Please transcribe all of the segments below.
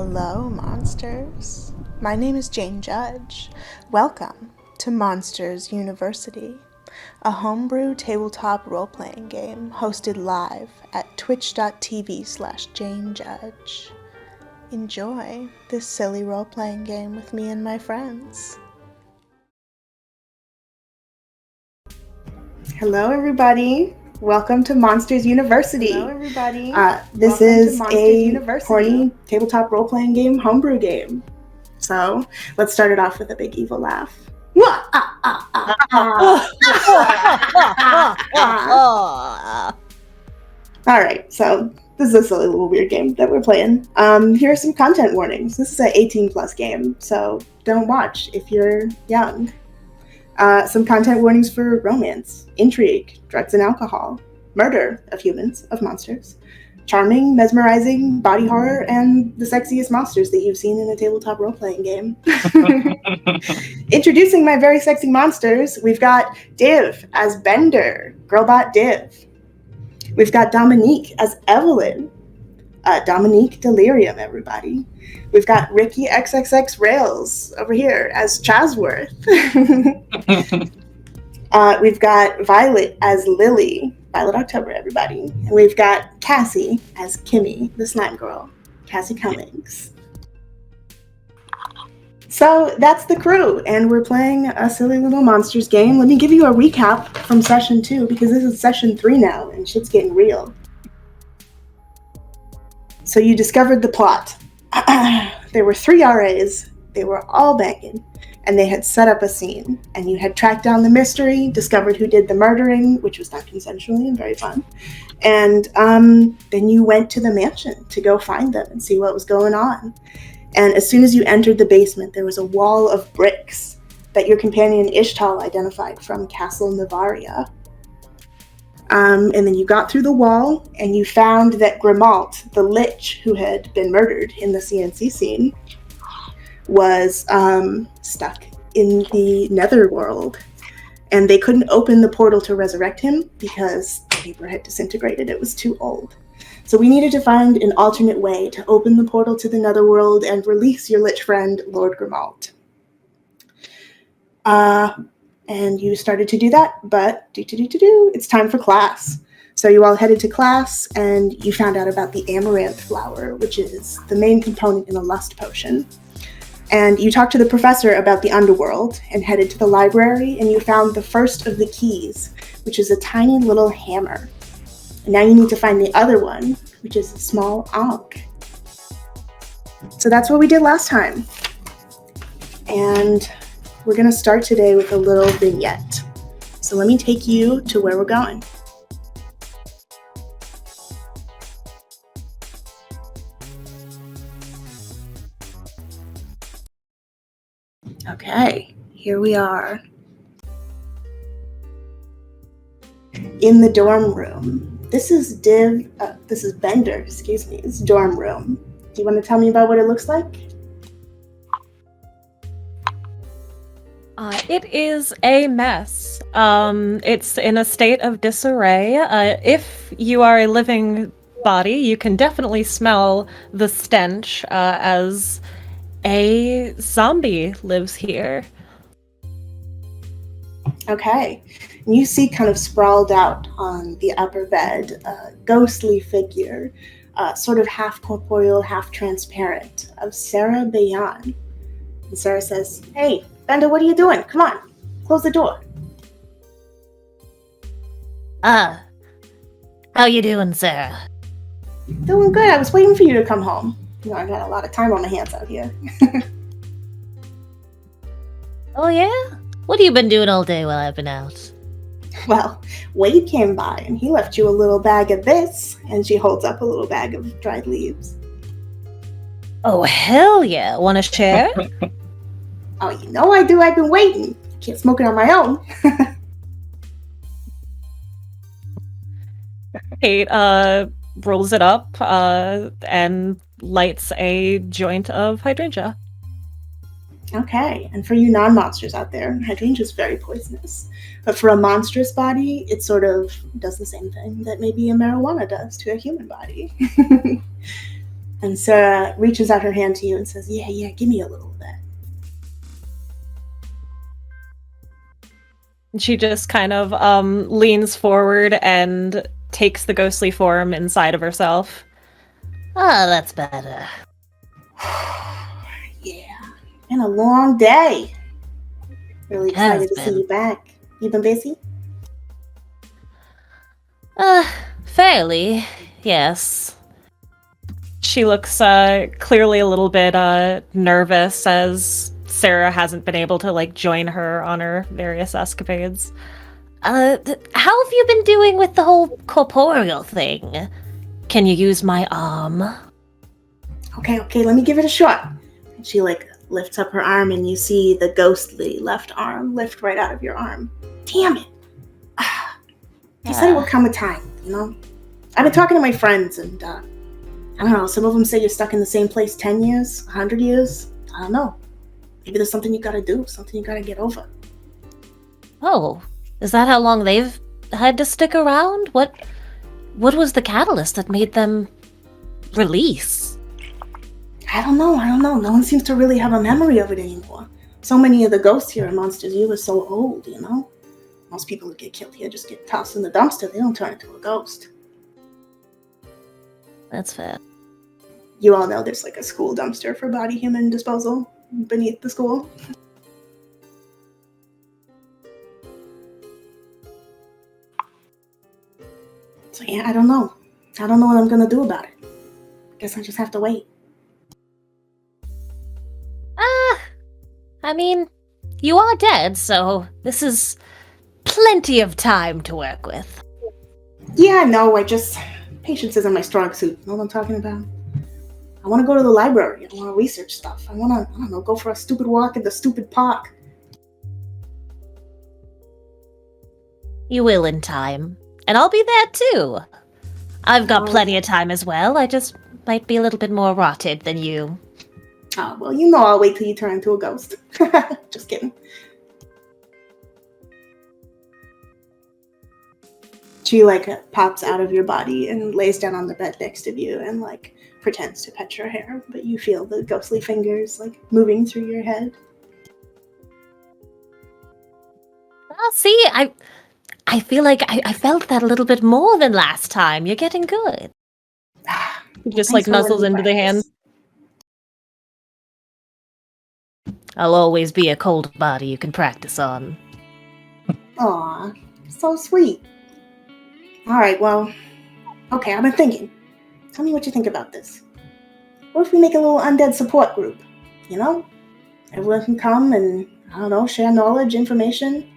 Hello, monsters. My name is Jane Judge. Welcome to Monsters University, a homebrew tabletop role-playing game hosted live at twitch.tv/JaneJudge. Enjoy this silly role-playing game with me and my friends. Hello, everybody. Welcome to Monsters University. Hello, everybody. This is a horny tabletop role-playing game, homebrew game. So let's start it off with a big evil laugh. All right, so this is a silly little weird game that we're playing. Here are some content warnings. This is an 18+ game, so don't watch if you're young. Some content warnings for romance, intrigue, drugs and alcohol, murder of humans, of monsters, charming, mesmerizing, body horror, and the sexiest monsters that you've seen in a tabletop role-playing game. Introducing my very sexy monsters, we've got Div as Bender, Girlbot Div. We've got Dominique as Evelyn, Dominique Delerium, everybody. We've got RickyxxRails over here as Chasworth. We've got Violet as Lily, Violet October, everybody. And we've got Cassie as Kimmy, the slime girl, Cassie Cummings. So that's the crew, and we're playing a silly little monsters game. Let me give you a recap from session 2, because this is session 3 now, and shit's getting real. So you discovered the plot. There were 3 RAs, they were all banging, and they had set up a scene, and you had tracked down the mystery, discovered who did the murdering, which was done consensually and very fun, and then you went to the mansion to go find them and see what was going on. And as soon as you entered the basement, there was a wall of bricks that your companion Ishtal identified from Castle Navaria. And then you got through the wall, and you found that Grimalt, the lich who had been murdered in the CNC scene, was stuck in the Netherworld. And they couldn't open the portal to resurrect him because the paper had disintegrated. It was too old. So we needed to find an alternate way to open the portal to the Netherworld and release your lich friend, Lord Grimalt. And you started to do that, but it's time for class. So you all headed to class, and you found out about the amaranth flower, which is the main component in a lust potion. And you talked to the professor about the underworld and headed to the library, and you found the first of the keys, which is a tiny little hammer. And now you need to find the other one, which is a small ankh. So that's what we did last time. And we're going to start today with a little vignette. So let me take you to where we're going. Okay, here we are. In the dorm room. This is Bender, it's dorm room. Do you want to tell me about what it looks like? It is a mess. It's in a state of disarray. If you are a living body, you can definitely smell the stench as a zombie lives here. Okay. And you see kind of sprawled out on the upper bed a ghostly figure, sort of half corporeal, half transparent, of Sarah Bayan. And Sarah says, "Hey, Bender, what are you doing? Come on, close the door." How you doing, Sarah? Doing good. I was waiting for you to come home. You know, I got a lot of time on my hands out here. Oh, yeah? What have you been doing all day while I've been out? Well, Wade came by, and he left you a little bag of this, and she holds up a little bag of dried leaves. Oh, hell yeah. Want to share? Oh, you know I do. I've been waiting. Can't smoke it on my own. Kate rolls it up and lights a joint of hydrangea. Okay, and for you non-monsters out there, hydrangea is very poisonous. But for a monstrous body, it sort of does the same thing that maybe a marijuana does to a human body. And And Sarah reaches out her hand to you and says, yeah, give me a little of that. She just kind of leans forward and takes the ghostly form inside of herself. Oh, that's better. Yeah, been a long day. Really excited to see been. you back. You been busy? Fairly, yes. She looks clearly a little bit nervous as Sarah hasn't been able to join her on her various escapades. How have you been doing with the whole corporeal thing? Can you use my arm? Okay, let me give it a shot. And she lifts up her arm and you see the ghostly left arm lift right out of your arm. Damn it. I said it would come a time, I've been talking to my friends and I don't know, some of them say you're stuck in the same place 10 years, 100 years. I don't know. Maybe there's something you gotta do, something you gotta get over. Oh, is that how long they've had to stick around? What was the catalyst that made them release? I don't know. No one seems to really have a memory of it anymore. So many of the ghosts here in Monsters U are so old, Most people who get killed here just get tossed in the dumpster. They don't turn into a ghost. That's fair. You all know there's a school dumpster for body human disposal beneath the school. So yeah, I don't know. I don't know what I'm gonna do about it. Guess I just have to wait. I mean, you are dead, so this is plenty of time to work with. Yeah, no, patience isn't my strong suit. You know what I'm talking about? I want to go to the library. I want to research stuff. I want to, I don't know, go for a stupid walk in the stupid park. You will in time. And I'll be there too. I've got plenty of time as well. I just might be a little bit more rotted than you. Oh, well, I'll wait till you turn into a ghost. Just kidding. She pops out of your body and lays down on the bed next to you and pretends to pet your hair, but you feel the ghostly fingers moving through your head. Well, see, I feel like I felt that a little bit more than last time. You're getting good. Just nuzzles into the hand. I'll always be a cold body you can practice on. Aw, so sweet. Alright, well, okay, I've been thinking. Tell me what you think about this. What if we make a little undead support group? Everyone can come and, I don't know, share knowledge, information.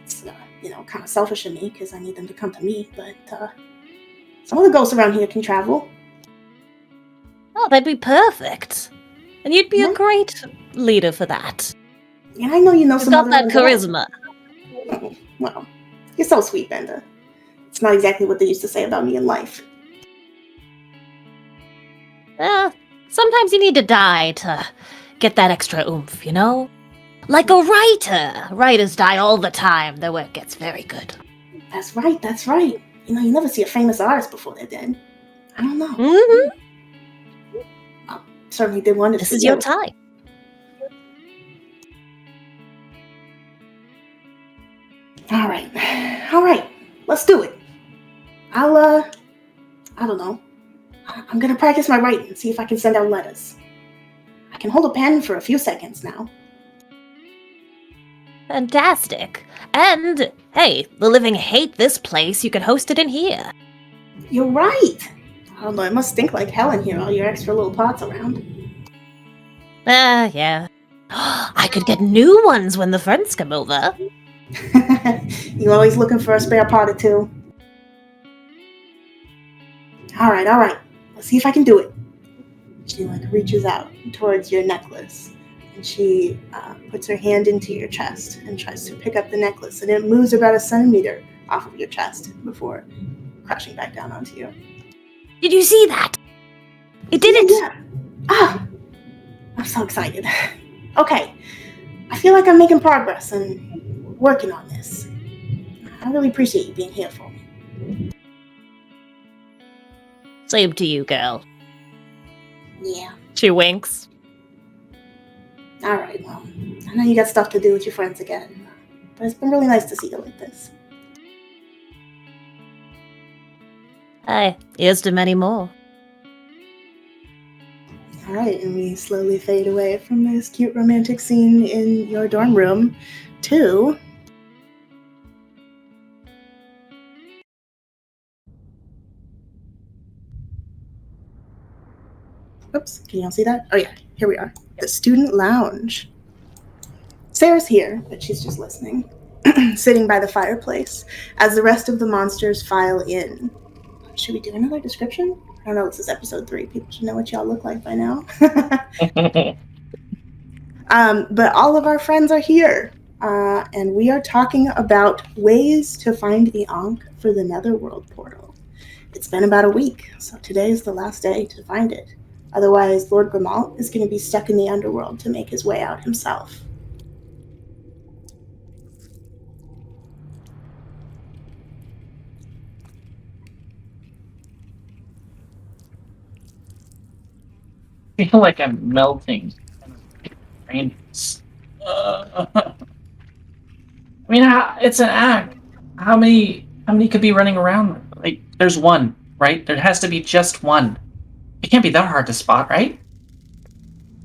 It's, kind of selfish of me because I need them to come to me, but some of the ghosts around here can travel. Oh, that'd be perfect. And you'd be a great leader for that. Yeah, I know you know You've some got other that charisma. Oh, well, you're so sweet, Benda. It's not exactly what they used to say about me in life. Sometimes you need to die to get that extra oomph, Like a writer. Writers die all the time. Their work gets very good. That's right. You never see a famous artist before they're dead. I don't know. Mm-hmm. I certainly did one. This is your time. All right. Let's do it. I don't know. I'm gonna practice my writing and see if I can send out letters. I can hold a pen for a few seconds now. Fantastic. And, hey, the living hate this place. You can host it in here. You're right. I don't know, it must stink like hell in here, all your extra little pots around. Yeah. I could get new ones when the friends come over. You always looking for a spare pot or two. All right. Let's see if I can do it. She reaches out towards your necklace, and she puts her hand into your chest and tries to pick up the necklace, and it moves about a centimeter off of your chest before crashing back down onto you. Did you see that? It did it! Yeah. I'm so excited. Okay, I feel like I'm making progress and working on this. I really appreciate you being here for me. Same to you, girl. Yeah. She winks. All right, well, I know you got stuff to do with your friends again, but it's been really nice to see you like this. Aye, here's to many more. All right, and we slowly fade away from this cute romantic scene in your dorm room to... Oops, can y'all see that? Oh yeah, here we are. The student lounge. Sarah's here, but she's just listening, sitting by the fireplace as the rest of the monsters file in. Should we do another description? I don't know, this is episode 3. People should know what y'all look like by now. But all of our friends are here, and we are talking about ways to find the Ankh for the Netherworld portal. It's been about a week, so today is the last day to find it. Otherwise, Lord Grimald is going to be stuck in the underworld to make his way out himself. I feel like I'm melting. I mean, it's an act. How many could be running around? Like, there's one, right? There has to be just one. It can't be that hard to spot, right?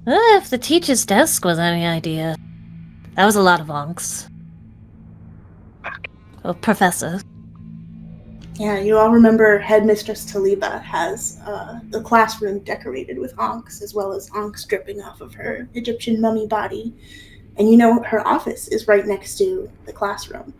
If the teacher's desk was any idea. That was a lot of onks. Oh, Professor. Yeah, you all remember Headmistress Taliba has the classroom decorated with Ankhs, as well as Ankhs dripping off of her Egyptian mummy body. And you know her office is right next to the classroom.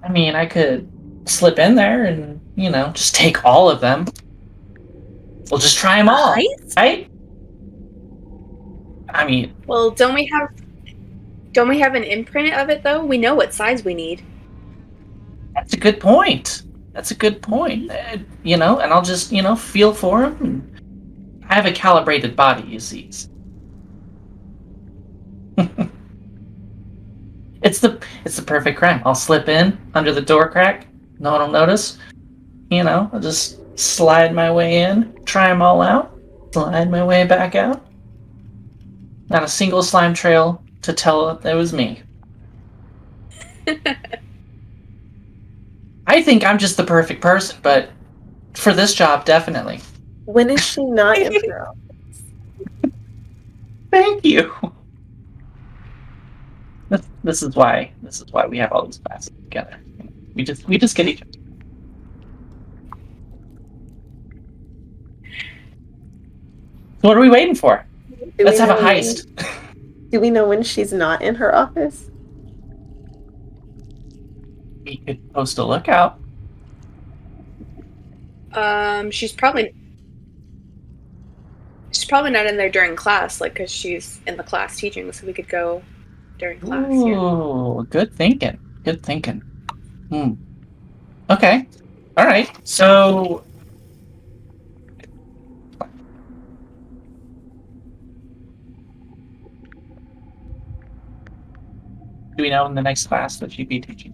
I mean, I could slip in there and, just take all of them. We'll just try them all, right? I mean... Well, don't we have an imprint of it, though? We know what size we need. That's a good point. And I'll just, feel for them. I have a calibrated body, you see. It's the perfect crime. I'll slip in under the door crack. No one will notice. I'll just slide my way in, try them all out, slide my way back out. Not a single slime trail to tell it was me. I think I'm just the perfect person, but for this job, definitely. When is she not in her office? Thank you. This is why we have all these classes together. We just get each other. So what are we waiting for? Let's have a heist. Do we know when she's not in her office? We could post a lookout. She's probably not in there during class, because she's in the class teaching, so we could go during class. Ooh, good thinking. Okay. All right. So. Do we know in the next class that she'd be teaching?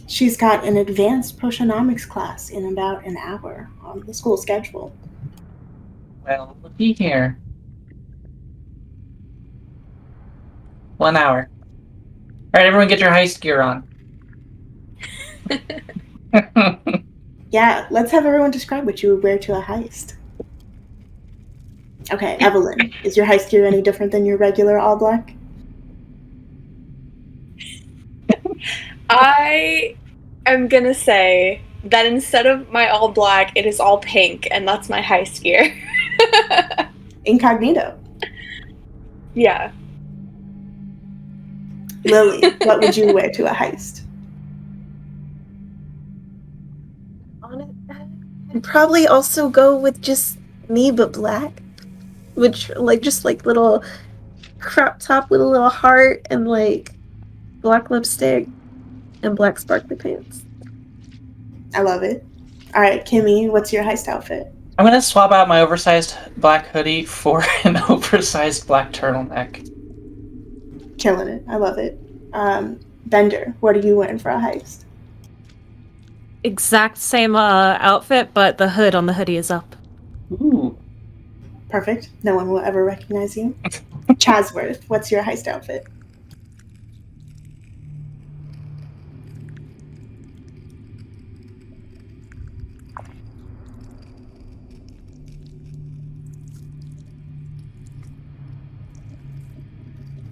She's got an advanced potionomics class in about an hour on the school schedule. Well, looky here. 1 hour. All right, everyone, get your heist gear on. Yeah, let's have everyone describe what you would wear to a heist. Okay, Evelyn, is your heist gear any different than your regular all black? I am gonna say that instead of my all black, it is all pink, and that's my heist gear. Incognito. Yeah. Lily, what would you wear to a heist? I'd probably also go with just me, but black. Which, just little crop top with a little heart and, black lipstick and black sparkly pants. I love it. All right, Kimmy, what's your heist outfit? I'm going to swap out my oversized black hoodie for an oversized black turtleneck. Killing it. I love it. Bender, what are you wearing for a heist? Exact same outfit, but the hood on the hoodie is up. Ooh. Perfect. No one will ever recognize you. Chasworth, what's your heist outfit?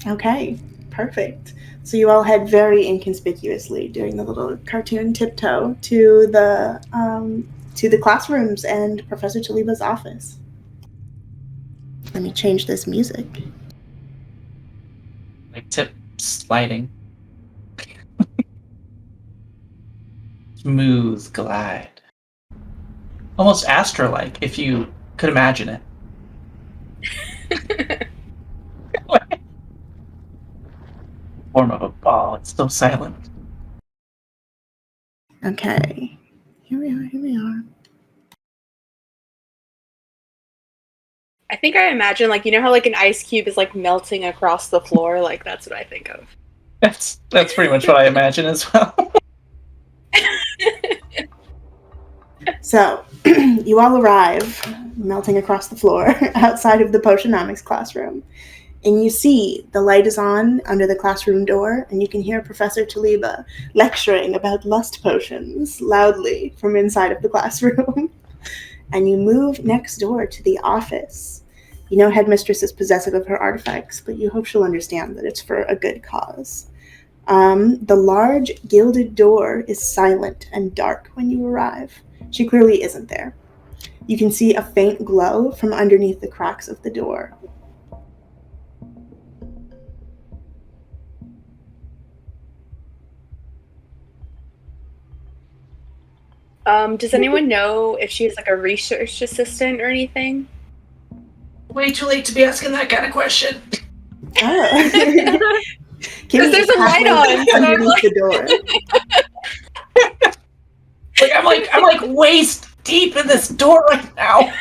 Okay, perfect. So you all head very inconspicuously doing the little cartoon tiptoe to the classrooms and Professor Taliba's office. Let me change this music. Like tip sliding. Smooth glide. Almost Astro-like, if you could imagine it. Form of a ball. It's so silent. Okay. Here we are. I think I imagine, like, you know how, like, an ice cube is, like, melting across the floor? Like, that's what I think of. That's pretty much what I imagine as well. So, you all arrive, melting across the floor, outside of the Potionomics classroom. And you see the light is on under the classroom door, and you can hear Professor Taliba lecturing about lust potions loudly from inside of the classroom. And you move next door to the office. You know Headmistress is possessive of her artifacts, but you hope she'll understand that it's for a good cause. The large gilded door is silent and dark when you arrive. She clearly isn't there. You can see a faint glow from underneath the cracks of the door. Does anyone know if she's, like, a research assistant or anything? Way too late to be asking that kind of question. Oh. Because there's a light on, so I'm underneath like... the door. I'm like waist deep in this door right now.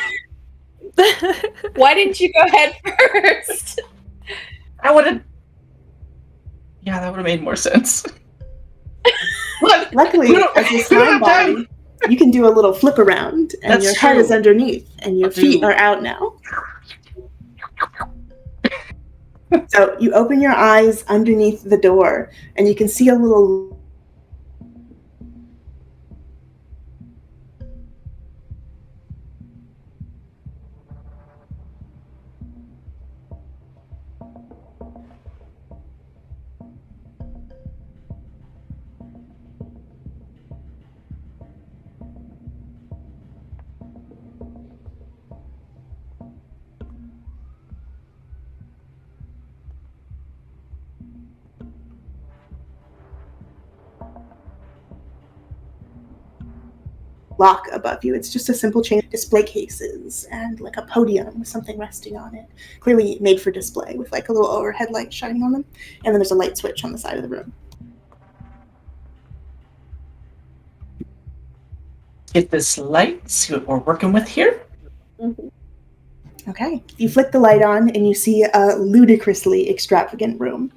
Why didn't you go head first? I would have. Yeah, that would have made more sense. Luckily, as a slime body, you can do a little flip around, and That's your head true. is underneath, and your feet are out now. So you open your eyes underneath the door, and you can see a little... lock above you. It's just a simple chain of display cases and like a podium with something resting on it. Clearly made for display with like a little overhead light shining on them. And then there's a light switch on the side of the room. Get this light, see what we're working with here. Mm-hmm. Okay. You flick the light on and you see a ludicrously extravagant room.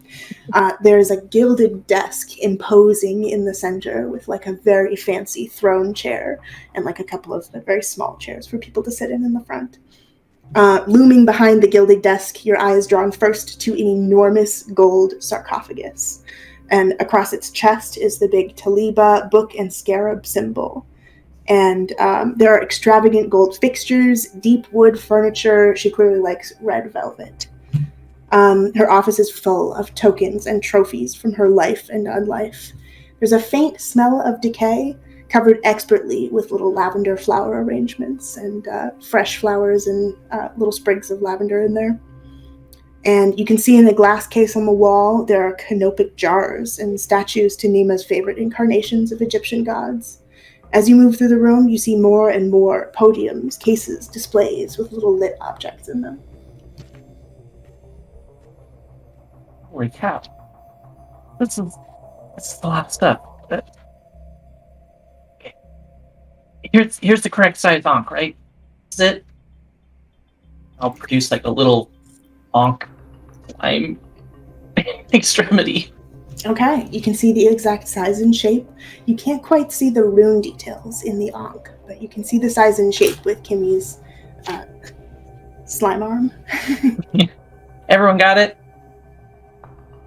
There's a gilded desk imposing in the center with like a very fancy throne chair and like a couple of very small chairs for people to sit in the front. Looming behind the gilded desk, your eye is drawn first to an enormous gold sarcophagus. And across its chest is the big Taliba book and scarab symbol. And there are extravagant gold fixtures, deep wood furniture. She clearly likes red velvet. Her office is full of tokens and trophies from her life and unlife. There's a faint smell of decay, covered expertly with little lavender flower arrangements and fresh flowers and little sprigs of lavender in there. And you can see in the glass case on the wall, there are canopic jars and statues to Nima's favorite incarnations of Egyptian gods. As you move through the room, you see more and more podiums, cases, displays with little lit objects in them. Holy cow. This is a lot of stuff. Here's the correct size onk, right? Is it? I'll produce like a little onk slime extremity. Okay, you can see the exact size and shape. You can't quite see the rune details in the Ankh, but you can see the size and shape with Kimmy's slime arm. Everyone got it?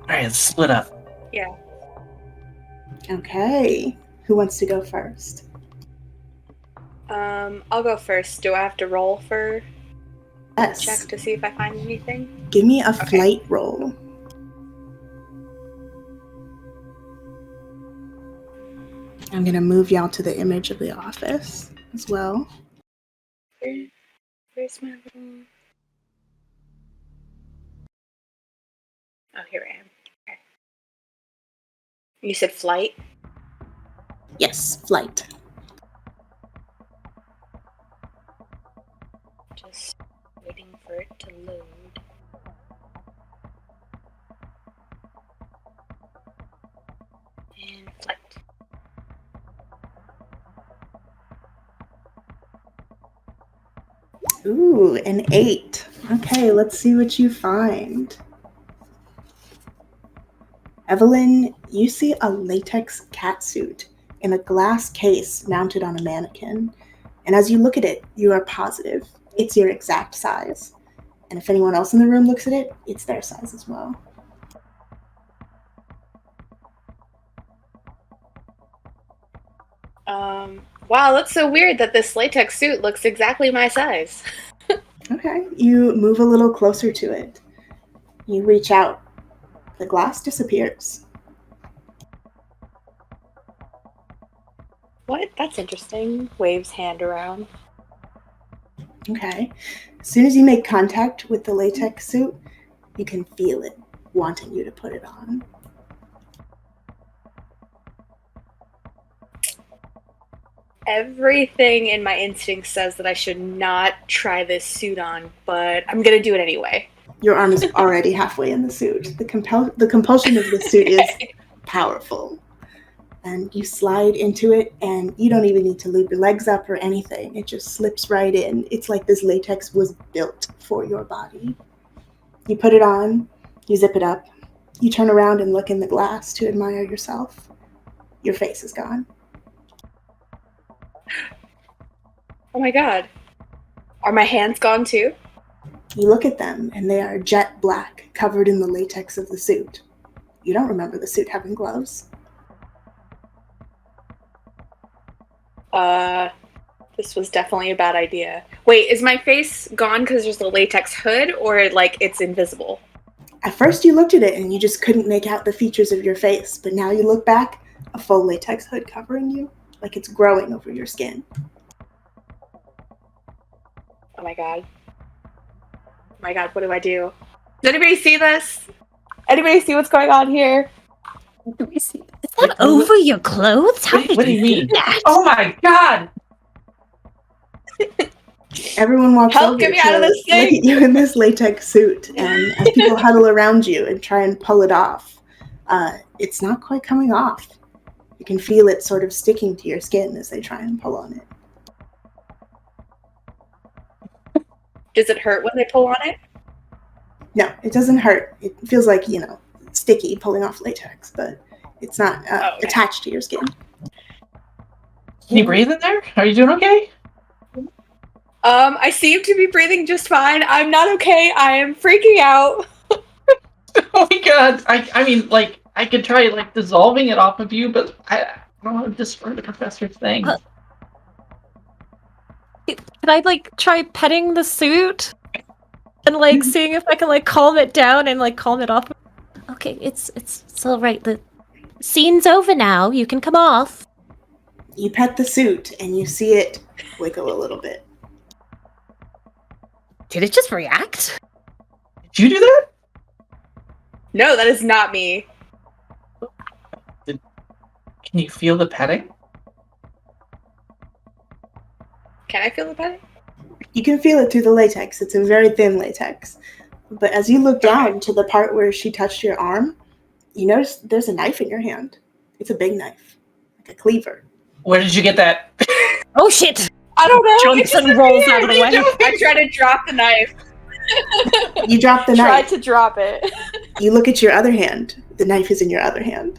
Alright, let's split up. Yeah. Okay, who wants to go first? I'll go first. Do I have to roll for Yes. check to see if I find anything? Give me a Okay. flight roll. I'm going to move y'all to the image of the office as well. Where's my little... Oh, here I am. Okay. You said flight? Yes, flight. Just waiting for it to load. And flight. Ooh, an 8. Okay, let's see what you find. Evelyn, you see a latex catsuit in a glass case mounted on a mannequin. And as you look at it, you are positive it's your exact size. And if anyone else in the room looks at it, it's their size as well. Wow, that's so weird that this latex suit looks exactly my size. Okay, you move a little closer to it. You reach out. The glass disappears. What? That's interesting. Waves hand around. Okay. As soon as you make contact with the latex suit, you can feel it wanting you to put it on. Everything in my instinct says that I should not try this suit on, but I'm gonna do it anyway. Your arm is already halfway in the suit. The compulsion of the suit is powerful. And you slide into it, and you don't even need to loop your legs up or anything. It just slips right in. It's like this latex was built for your body. You put it on, you zip it up, you turn around and look in the glass to admire yourself. Your face is gone. Oh my god. Are my hands gone too? You look at them, and they are jet black, covered in the latex of the suit. You don't remember the suit having gloves. This was definitely a bad idea. Wait, is my face gone because there's a latex hood, or like it's invisible? At first you looked at it and you just couldn't make out the features of your face, but now you look back, a full latex hood covering you, like it's growing over your skin. Oh my god. Oh my god, what do I do? Does anybody see this? Anybody see what's going on here? Do we see? Is that over your clothes? How What did do you mean? that? Oh my god! Everyone walks Help, over get me to out of this look at thing! you in this latex suit, and as people huddle around you and try and pull it off, it's not quite coming off. You can feel it sort of sticking to your skin as they try and pull on it. Does it hurt when they pull on it? No, it doesn't hurt. It feels like, sticky pulling off latex, but it's not okay. attached to your skin. Can you breathe in there? Are you doing okay? I seem to be breathing just fine. I'm not okay. I am freaking out. Oh my god! I mean, like, I could try, like, dissolving it off of you, but I don't want to destroy the professor's thing. Can I, try petting the suit? And, seeing if I can, calm it down and, calm it off? Okay, it's all right. The scene's over now. You can come off. You pet the suit, and you see it wiggle a little bit. Did it just react? Did you do that? No, that is not me. Can you feel the petting? Can I feel the petting? You can feel it through the latex. It's a very thin latex. But as you look down to the part where she touched your arm, you notice there's a knife in your hand. It's a big knife, like a cleaver. Where did you get that? Oh shit! I don't know. Johnson rolls out of the way. I try to drop the knife. You drop the Tried knife. to drop it. You look at your other hand. The knife is in your other hand.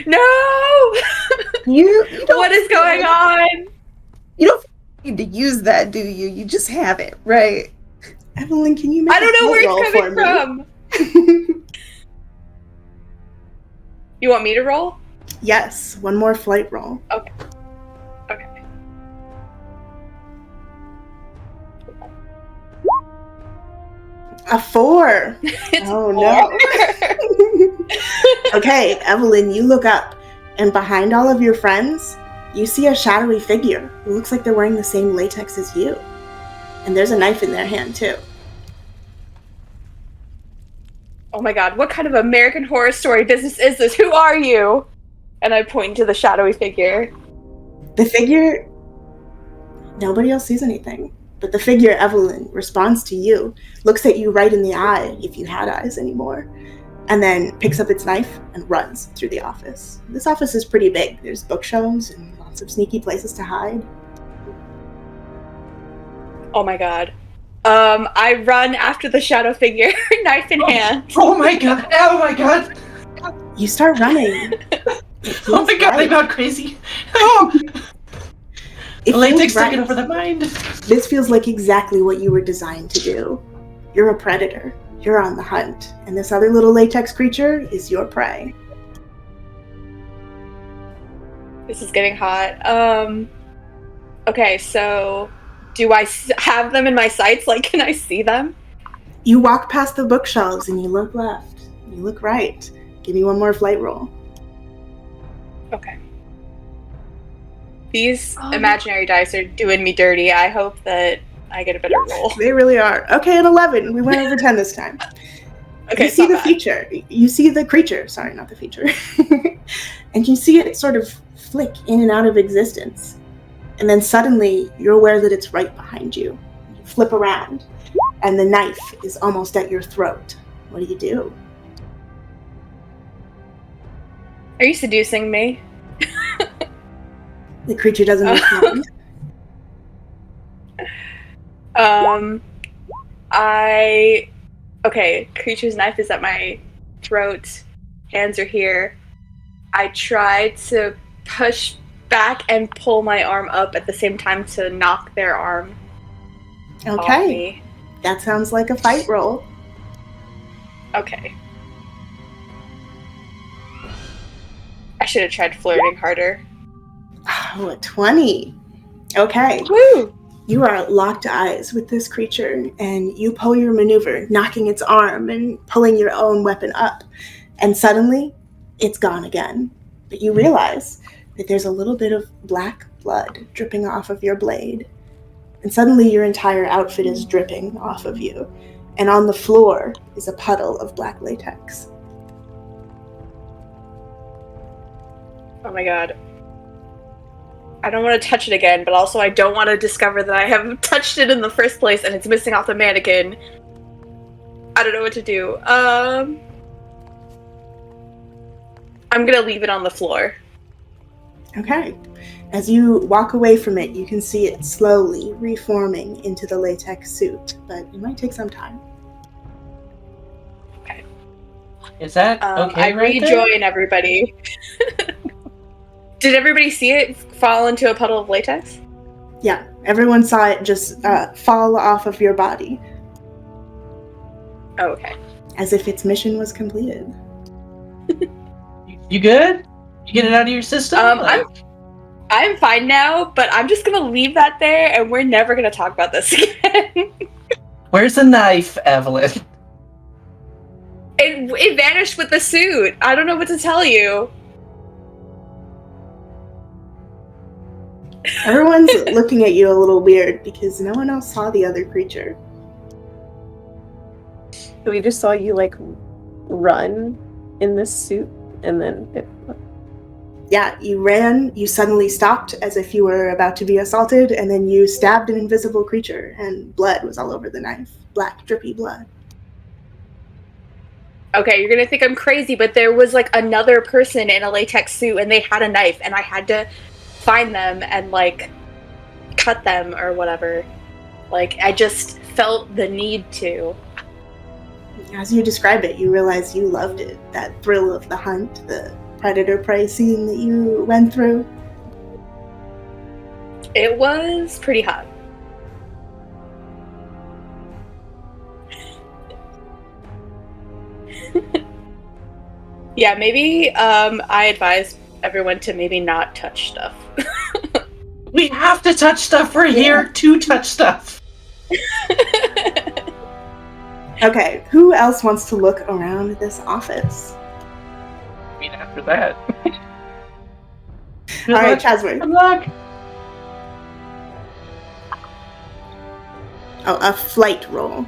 No! You don't What is going on? You don't need to use that, do you? You just have it, right? Evelyn, can you make I don't know where roll it's for coming me? from. You want me to roll? Yes, one more flight roll. Okay. A 4. It's Oh, 4. no. Okay, Evelyn, you look up, and behind all of your friends, you see a shadowy figure who looks like they're wearing the same latex as you. And there's a knife in their hand, too. Oh my god, what kind of American Horror Story business is this? Who are you? And I point to the shadowy figure. The figure... Nobody else sees anything. But the figure, Evelyn, responds to you, looks at you right in the eye, if you had eyes anymore, and then picks up its knife and runs through the office. This office is pretty big. There's bookshelves and lots of sneaky places to hide. Oh my god. I run after the shadow figure, knife in hand. Oh my god! Oh my god! You start running. Oh my god, I'm not crazy! Oh! It Latex feels taking right. over the mind! This feels like exactly what you were designed to do. You're a predator. You're on the hunt. And this other little latex creature is your prey. This is getting hot. Okay, so do I have them in my sights? Like, can I see them? You walk past the bookshelves and you look left. You look right. Give me one more flight roll. Okay. These imaginary dice are doing me dirty. I hope that I get a better roll. They really are. Okay, an 11. We went over 10 this time. Okay, You see it's the not bad. feature. You see the creature. Sorry, not the feature. And you see it sort of flick in and out of existence. And then suddenly, you're aware that it's right behind you. You flip around, and the knife is almost at your throat. What do you do? Are you seducing me? The creature doesn't respond. Okay, creature's knife is at my throat. Hands are here. I try to push back and pull my arm up at the same time to knock their arm off Okay, me. that sounds like a fight roll. Okay. I should have tried flirting harder. Oh, a 20. Okay. Woo! You are locked eyes with this creature, and you pull your maneuver, knocking its arm and pulling your own weapon up. And suddenly, it's gone again. But you realize that there's a little bit of black blood dripping off of your blade. And suddenly, your entire outfit is dripping off of you. And on the floor is a puddle of black latex. Oh my god. I don't want to touch it again, but also I don't want to discover that I have touched it in the first place and it's missing off the mannequin. I don't know what to do. I'm gonna leave it on the floor. Okay. As you walk away from it, you can see it slowly reforming into the latex suit, but it might take some time. Is that okay? I right rejoin everybody. Did everybody see it fall into a puddle of latex? Yeah, everyone saw it just fall off of your body, Oh, okay. as if its mission was completed. there? You good? You get it out of your system? I'm fine now, but I'm just gonna leave that there, and we're never gonna talk about this again. Where's the knife, Evelyn? It vanished with the suit. I don't know what to tell you. Everyone's looking at you a little weird because no one else saw the other creature. We just saw you like run in this suit, and then it. Yeah, you ran, you suddenly stopped as if you were about to be assaulted, and then you stabbed an invisible creature, and blood was all over the knife. Black, drippy blood. Okay, you're gonna think I'm crazy, but there was like another person in a latex suit and they had a knife and I had to find them and like cut them or whatever. Like, I just felt the need to. As you describe it, you realize you loved it. That thrill of the hunt, the predator-prey scene that you went through. It was pretty hot. Yeah, maybe I advise everyone to maybe not touch stuff. We have to touch stuff. We're here to touch stuff. Okay, who else wants to look around this office? I mean, after that. All right, Chasworth. Good luck. Oh, a flight roll.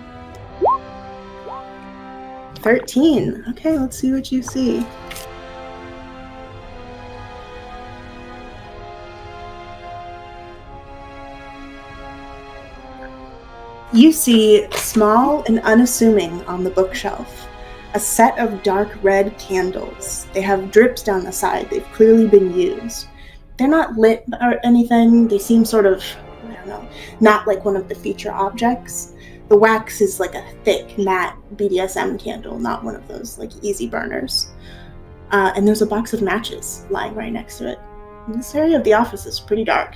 13. Okay, let's see what you see. You see, small and unassuming on the bookshelf, a set of dark red candles. They have drips down the side. They've clearly been used. They're not lit or anything. They seem sort of, I don't know, not like one of the feature objects. The wax is like a thick, matte BDSM candle, not one of those like easy burners. And there's a box of matches lying right next to it. And this area of the office is pretty dark.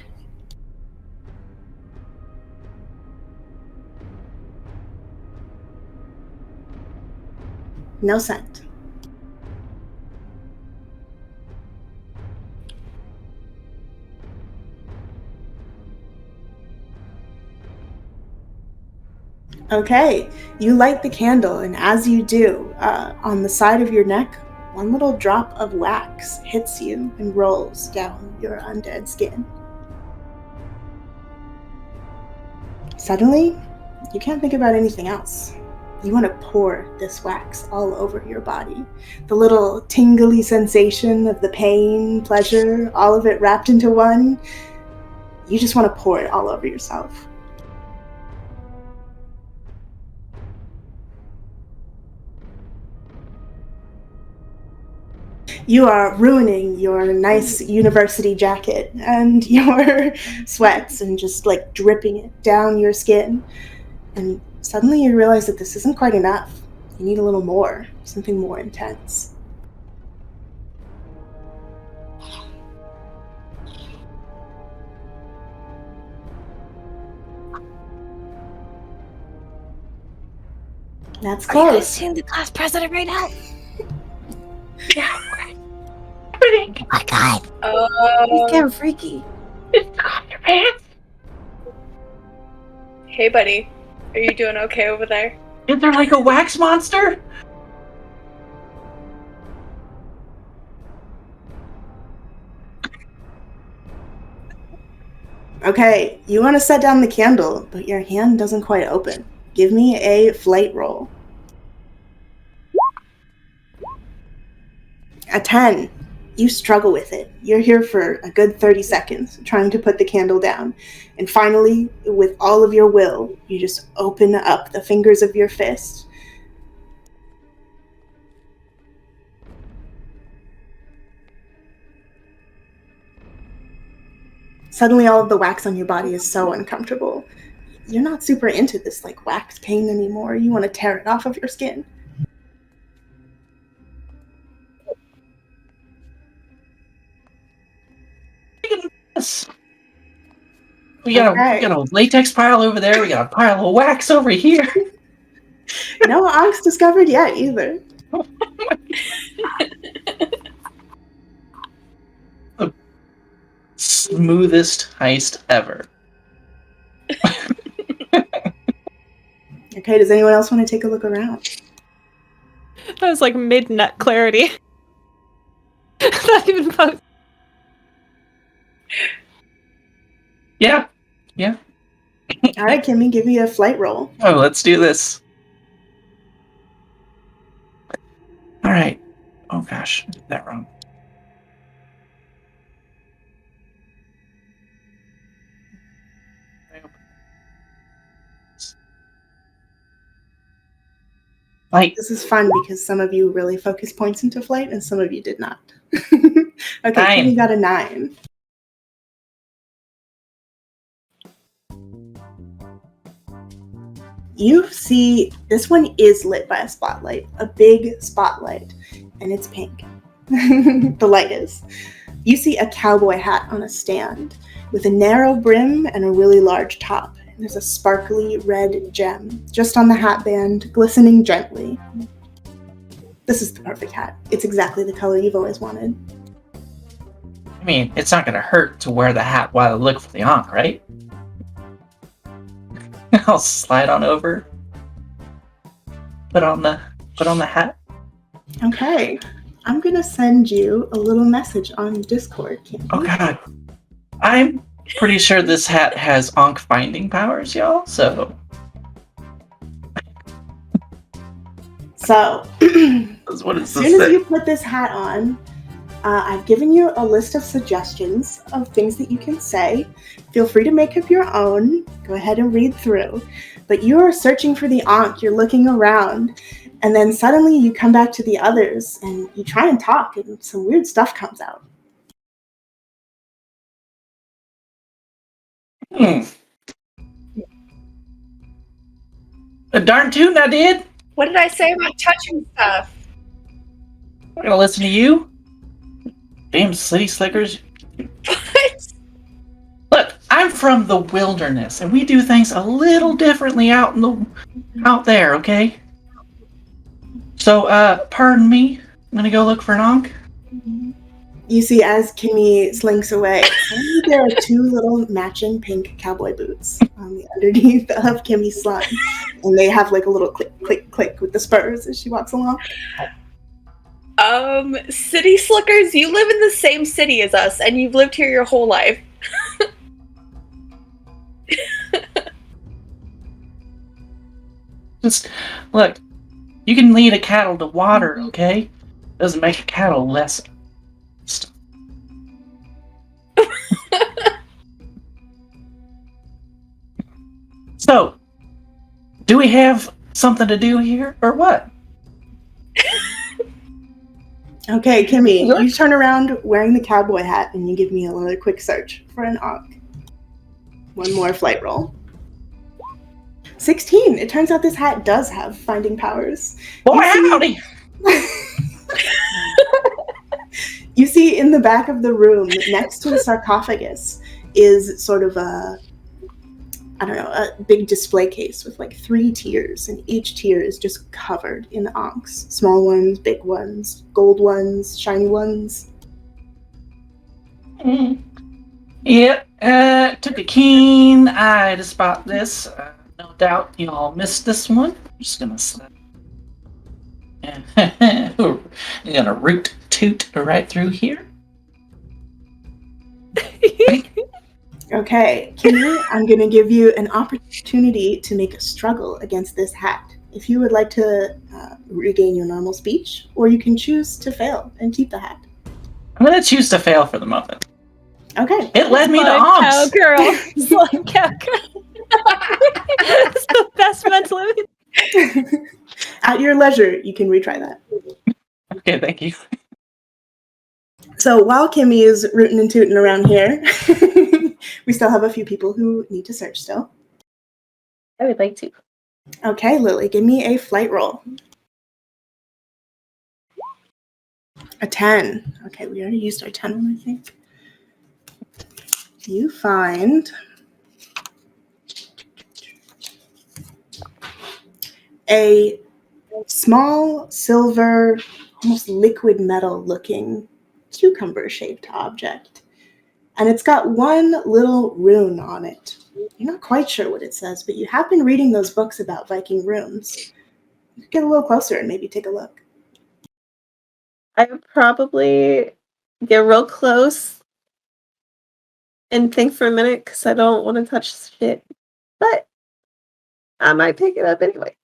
No scent. Okay, you light the candle, and as you do, on the side of your neck, one little drop of wax hits you and rolls down your undead skin. Suddenly, you can't think about anything else. You want to pour this wax all over your body. The little tingly sensation of the pain, pleasure, all of it wrapped into one. You just want to pour it all over yourself. You are ruining your nice university jacket and your sweats and just like dripping it down your skin. And suddenly you realize that this isn't quite enough. You need a little more, something more intense. That's Are you guys close. seeing the class president right now? Yeah. Oh my god. He's kind of freaky. Off your pants. Hey, buddy. Are you doing okay over there? Is there like a wax monster? Okay, you want to set down the candle, but your hand doesn't quite open. Give me a flight roll. A 10. You struggle with it. You're here for a good 30 seconds, trying to put the candle down. And finally, with all of your will, you just open up the fingers of your fist. Suddenly, all of the wax on your body is so uncomfortable. You're not super into this, like, wax pain anymore. You want to tear it off of your skin. We got a latex pile over there. We got a pile of wax over here. No onks discovered yet, either. The smoothest heist ever. Okay, does anyone else want to take a look around? That was like mid-nut clarity. Not even post. Yeah. All right, Kimmy, give me a flight roll. Oh, let's do this. All right. Oh gosh, I did that wrong. Like, This is fun because some of you really focus points into flight and some of you did not. Okay, Kimmy got a 9. You see, this one is lit by a spotlight, a big spotlight, and it's pink. The light is. You see a cowboy hat on a stand with a narrow brim and a really large top. And there's a sparkly red gem just on the hat band, glistening gently. This is the perfect hat. It's exactly the color you've always wanted. I mean, it's not going to hurt to wear the hat while I look for the Ankh, right? I'll slide on over. Put on the hat. Okay. I'm going to send you a little message on Discord, Candy. Oh god. I'm pretty sure this hat has Ankh finding powers, y'all, so... So, What as does soon this as say? you put this hat on, I've given you a list of suggestions of things that you can say. Feel free to make up your own. Go ahead and read through. But you're searching for the Ankh, you're looking around, and then suddenly you come back to the others and you try and talk, and some weird stuff comes out. A darn tootin' I did! What did I say about touching stuff? I'm gonna listen to you. Damn city slickers. What? Look, I'm from the wilderness, and we do things a little differently out there, okay? So, pardon me. I'm gonna go look for an Ankh. You see, as Kimmy slinks away, suddenly there are two little matching pink cowboy boots on the underneath of Kimmy's slime. And they have like a little click, click, click with the spurs as she walks along. City slickers, you live in the same city as us, and you've lived here your whole life. Just, look, you can lead a cattle to water, okay? Doesn't make a cattle less... So, do we have something to do here, or what? Okay, Kimmy, you turn around wearing the cowboy hat and you give me another quick search for an Ankh. One more flight roll. 16! It turns out this hat does have finding powers. Boy, howdy! You see in the back of the room, next to the sarcophagus, is sort of a big display case with like 3 tiers, and each tier is just covered in Ankhs. Small ones, big ones, gold ones, shiny ones. Yep, took a keen eye to spot this. No doubt you all missed this one. I'm just gonna slap. I'm gonna root toot right through here. Okay, Kimmy, I'm going to give you an opportunity to make a struggle against this hat. If you would like to regain your normal speech, or you can choose to fail and keep the hat. I'm gonna choose to fail for the moment. Okay. It led me to Slime Ankhs. cowgirl. Slime cowgirl. It's the best mental image. At your leisure, you can retry that. Okay, thank you. So while Kimmy is rootin' and tootin' around here, we still have a few people who need to search still. I would like to. Okay, Lily, give me a flight roll. A 10. Okay, we already used our 10 one, I think. You find a small silver, almost liquid metal looking cucumber-shaped object. And it's got one little rune on it. You're not quite sure what it says, but you have been reading those books about Viking runes. Get a little closer and maybe take a look. I would probably get real close and think for a minute because I don't want to touch shit. But I might pick it up anyway.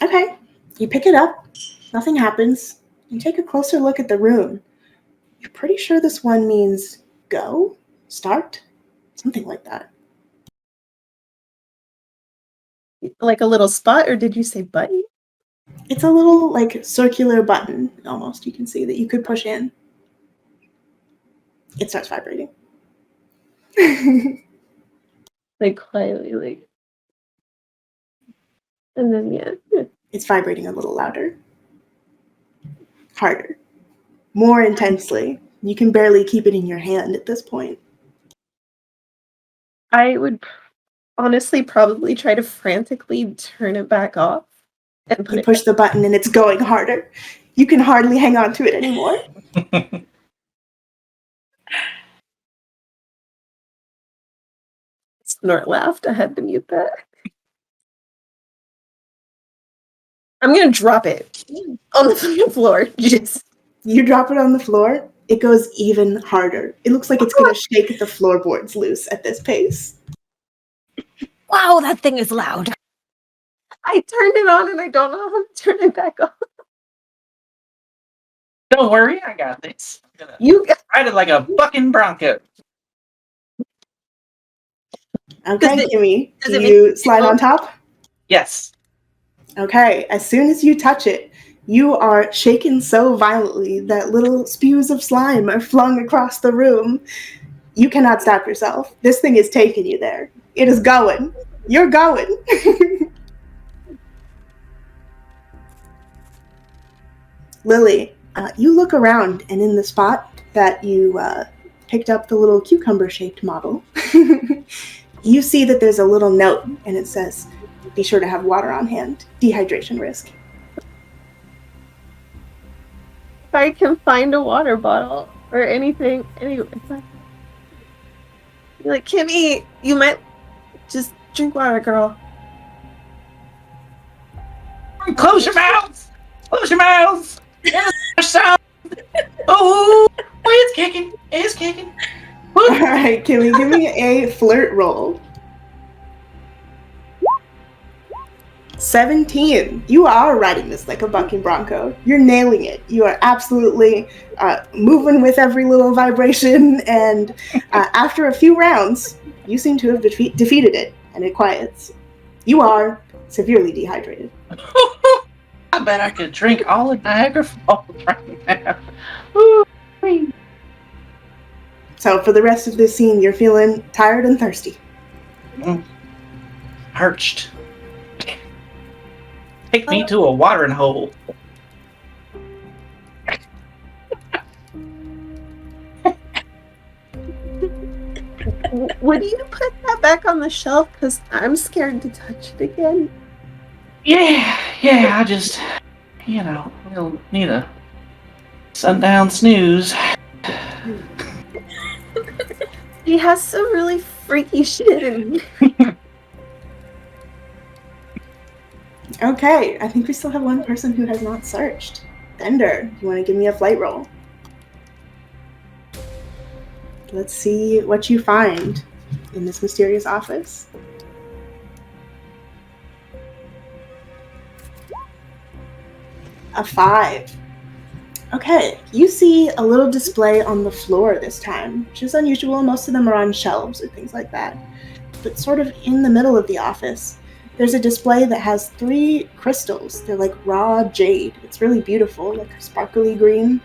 Okay, you pick it up. Nothing happens. You take a closer look at the rune. You're pretty sure this one means go, start, something like that. Like a little spot, or did you say button? It's a little like circular button almost you can see that you could push in. It starts vibrating. Like quietly, like And then, yeah. It's vibrating a little louder. Harder. More intensely. You can barely keep it in your hand at this point. I would honestly probably try to frantically turn it back off. And put You it push the button and it's going harder. You can hardly hang on to it anymore. Snort laughed. I had to mute that. I'm gonna drop it on the floor. Just You drop it on the floor, it goes even harder. It looks like it's going to shake the floorboards loose at this pace. Wow, that thing is loud. I turned it on and I don't know how to turn it back off. Don't worry, I got this. I'm gonna You got ride it like a fucking bronco. Okay, Kimmy, does do it you make- slide on top? Yes. Okay, as soon as you touch it, you are shaken so violently that little spews of slime are flung across the room. You cannot stop yourself. This thing is taking you there. It is going. You're going. Lily, you look around, and in the spot that you picked up the little cucumber-shaped model, you see that there's a little note, and it says, "Be sure to have water on hand. Dehydration risk." if I can find a water bottle or anything. Anyway, you're like, Kimmy, you might just drink water, girl. Close your mouths! Close your mouths! Sound! Oh, it's kicking! It's kicking! All right, Kimmy, give me a flirt roll. 17. You are riding this like a bucking bronco. You're nailing it. You are absolutely moving with every little vibration, and after a few rounds, you seem to have defeated it, and it quiets. You are severely dehydrated. I bet I could drink all of Niagara Falls right now. Ooh. So for the rest of this scene, you're feeling tired and thirsty. Parched. Take me to a watering hole. Would you put that back on the shelf? Because I'm scared to touch it again. Yeah, I just, we'll need a sundown snooze. He has some really freaky shit in. Okay, I think we still have one person who has not searched. Bender, you want to give me a flight roll? Let's see what you find in this mysterious office. A 5. Okay, you see a little display on the floor this time, which is unusual. Most of them are on shelves or things like that. But sort of in the middle of the office, there's a display that has 3 crystals. They're like raw jade. It's really beautiful, like sparkly green.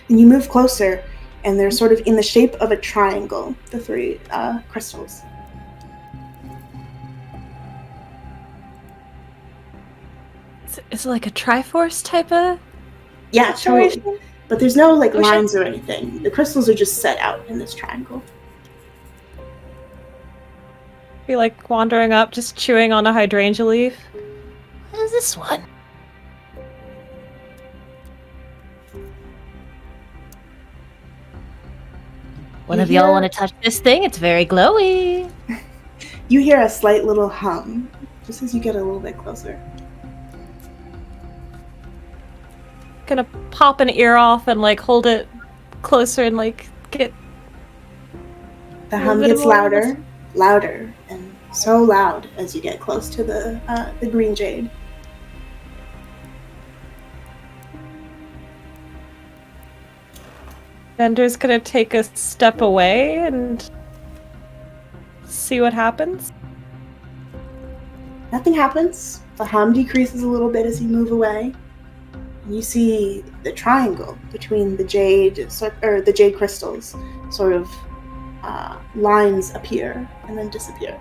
And you move closer, and they're sort of in the shape of a triangle, the 3 crystals. Is it like a Triforce type of Yeah, situation? totally. But there's no like Oh, shit. lines or anything. The crystals are just set out in this triangle. Be like wandering up, just chewing on a hydrangea leaf. What is this one? One of y'all want to touch this thing? It's very glowy. You hear a slight little hum just as you get a little bit closer. Gonna pop an ear off and like hold it closer and like get. The A hum little gets more louder, and so loud as you get close to the green jade. Bender's gonna take a step away and see what happens. Nothing happens. The hum decreases a little bit as you move away. And you see the triangle between the jade crystals, sort of lines appear and then disappear.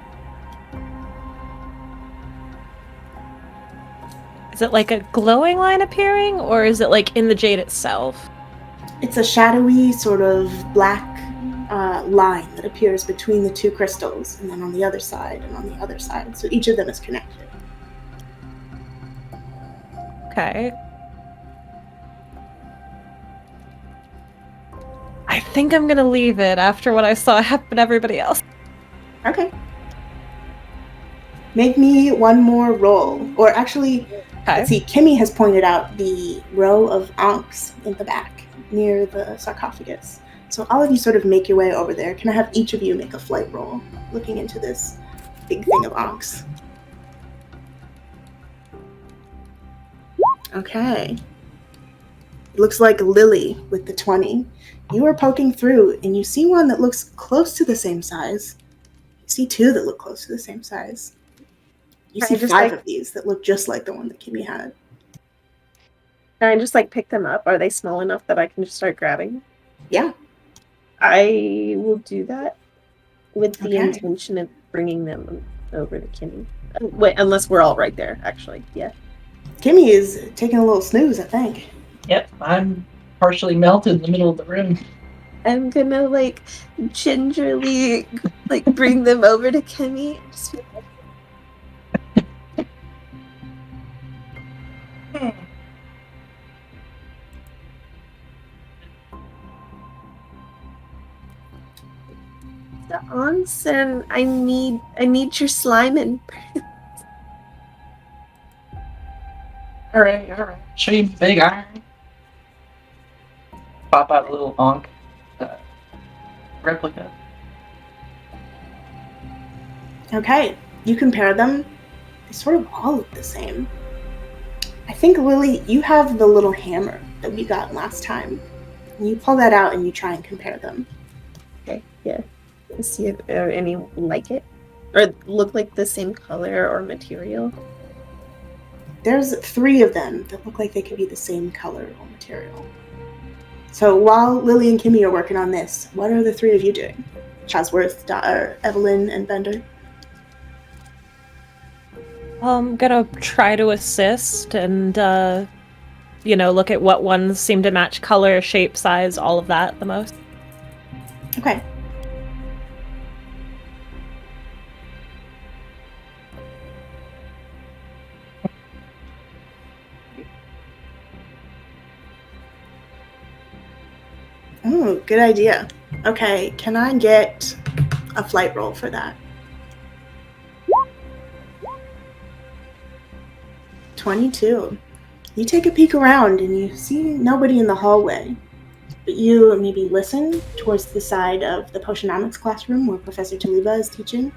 Is it like a glowing line appearing, or is it like in the jade itself? It's a shadowy sort of black line that appears between the two crystals, and then on the other side, and on the other side. So each of them is connected. Okay. I think I'm gonna leave it after what I saw happen to everybody else. Okay. Make me one more roll. Or actually, Okay. let's see, Kimmy has pointed out the row of ankhs in the back near the sarcophagus. So all of you sort of make your way over there. Can I have each of you make a flight roll looking into this big thing of ankhs? Okay. It looks like Lily with the 20. You are poking through and you see one that looks close to the same size. You see two that look close to the same size. You see just, five like- of these that look just like the one that Kimmy had. Can I just like pick them up? Are they small enough that I can just start grabbing? Yeah. I will do that with the Okay. intention of bringing them over to Kimmy. Wait, unless we're all right there, actually. Yeah. Kimmy is taking a little snooze, I think. Yep, I'm partially melted in the middle of the room. I'm gonna like gingerly like bring them over to Kimmy. Just be like, the onsen, I need your slime and Alright. Show you big iron. Pop out a little ankh replica. Okay. You compare them. They sort of all look the same. I think, Lily, you have the little hammer that we got last time. And you pull that out and you try and compare them. okay, yeah. Let's see if any like it. Or look like the same color or material. There's 3 of them that look like they could be the same color or material. So while Lily and Kimmy are working on this, what are the 3 of you doing? Chasworth, Evelyn, and Bender? I'm gonna try to assist and, look at what ones seem to match color, shape, size, all of that the most. Okay. Oh, good idea. Okay, can I get a flight roll for that? 22. You take a peek around and you see nobody in the hallway, but you maybe listen towards the side of the potionomics classroom where Professor Taliba is teaching,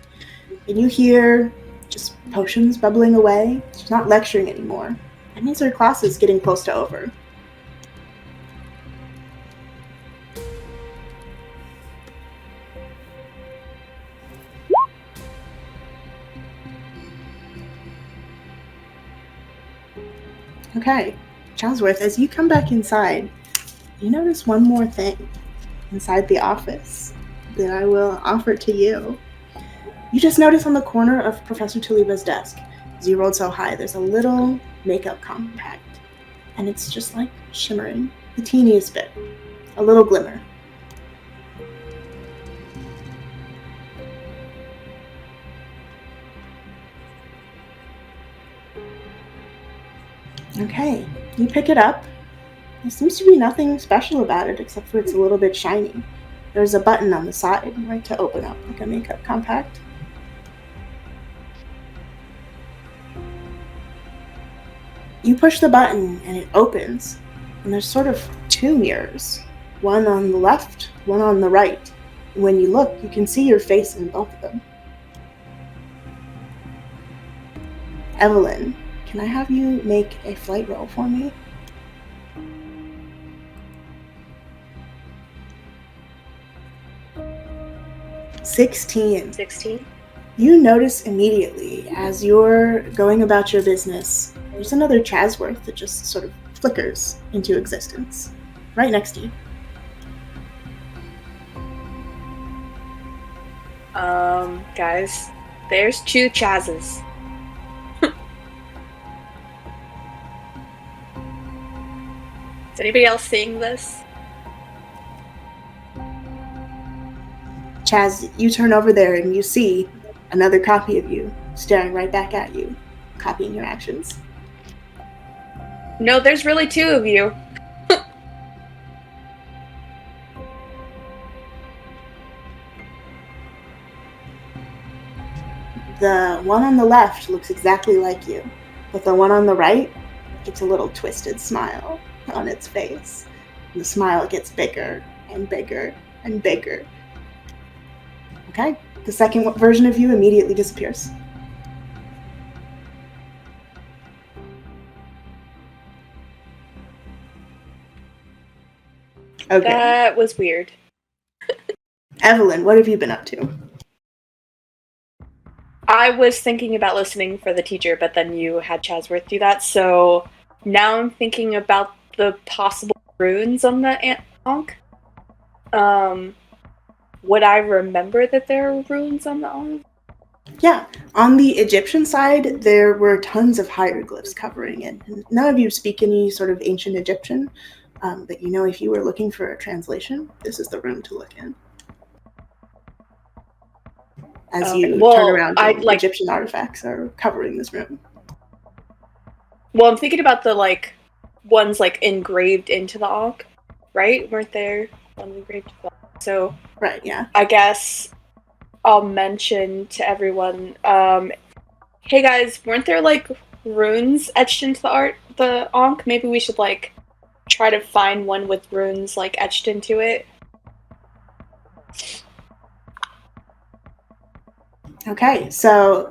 and you hear just potions bubbling away. She's not lecturing anymore. That means her class is getting close to over. Okay, Chasworth, as you come back inside, you notice one more thing inside the office that I will offer to you. You just notice on the corner of Professor Taliba's desk, as you rolled so high, there's a little makeup compact, and it's just like shimmering, the teeniest bit, a little glimmer. Okay, you pick it up. There seems to be nothing special about it except for it's a little bit shiny. There's a button on the side, right, to open up like a makeup compact. You push the button and it opens, and there's sort of 2 mirrors, one on the left, one on the right. And when you look, you can see your face in both of them. Evelyn, can I have you make a flight roll for me? $16. You notice immediately as you're going about your business, there's another Chasworth that just sort of flickers into existence right next to you. Guys, there's 2 Chases. anybody else seeing this? Chaz, you turn over there and you see another copy of you staring right back at you, copying your actions. No, there's really two of you. The one on the left looks exactly like you, but the one on the right gets a little twisted smile on its face. And the smile gets bigger and bigger and bigger. Okay, the second version of you immediately disappears. Okay. That was weird. Evelyn, what have you been up to? I was thinking about listening for the teacher, but then you had Chasworth do that, so now I'm thinking about the possible runes on the Ankh. Would I remember that there are runes on the Ankh? Yeah, on the Egyptian side, there were tons of hieroglyphs covering it. None of you speak any sort of ancient Egyptian, but you know if you were looking for a translation, this is the room to look in. As you turn around, Egyptian artifacts are covering this room. Well, I'm thinking about the ones engraved into the Ankh, right? Weren't there ones engraved into the Ankh? So right, yeah. I guess I'll mention to everyone, hey guys, weren't there runes etched into the Ankh? Maybe we should try to find one with runes etched into it. Okay, so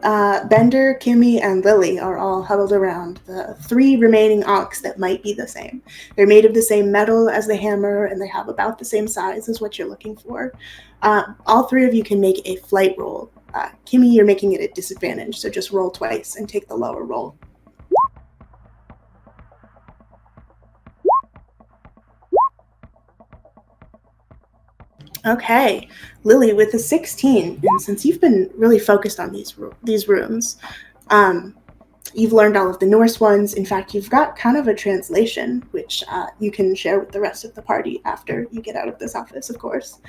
Bender, Kimmy, and Lily are all huddled around the three remaining Ankhs that might be the same. They're made of the same metal as the hammer, and they have about the same size as what you're looking for. All three of you can make a flight roll. Kimmy, you're making it at disadvantage, so just roll twice and take the lower roll. Okay, Lily, with a 16, and since you've been really focused on these rooms, you've learned all of the Norse ones. In fact, you've got kind of a translation, which you can share with the rest of the party after you get out of this office, of course.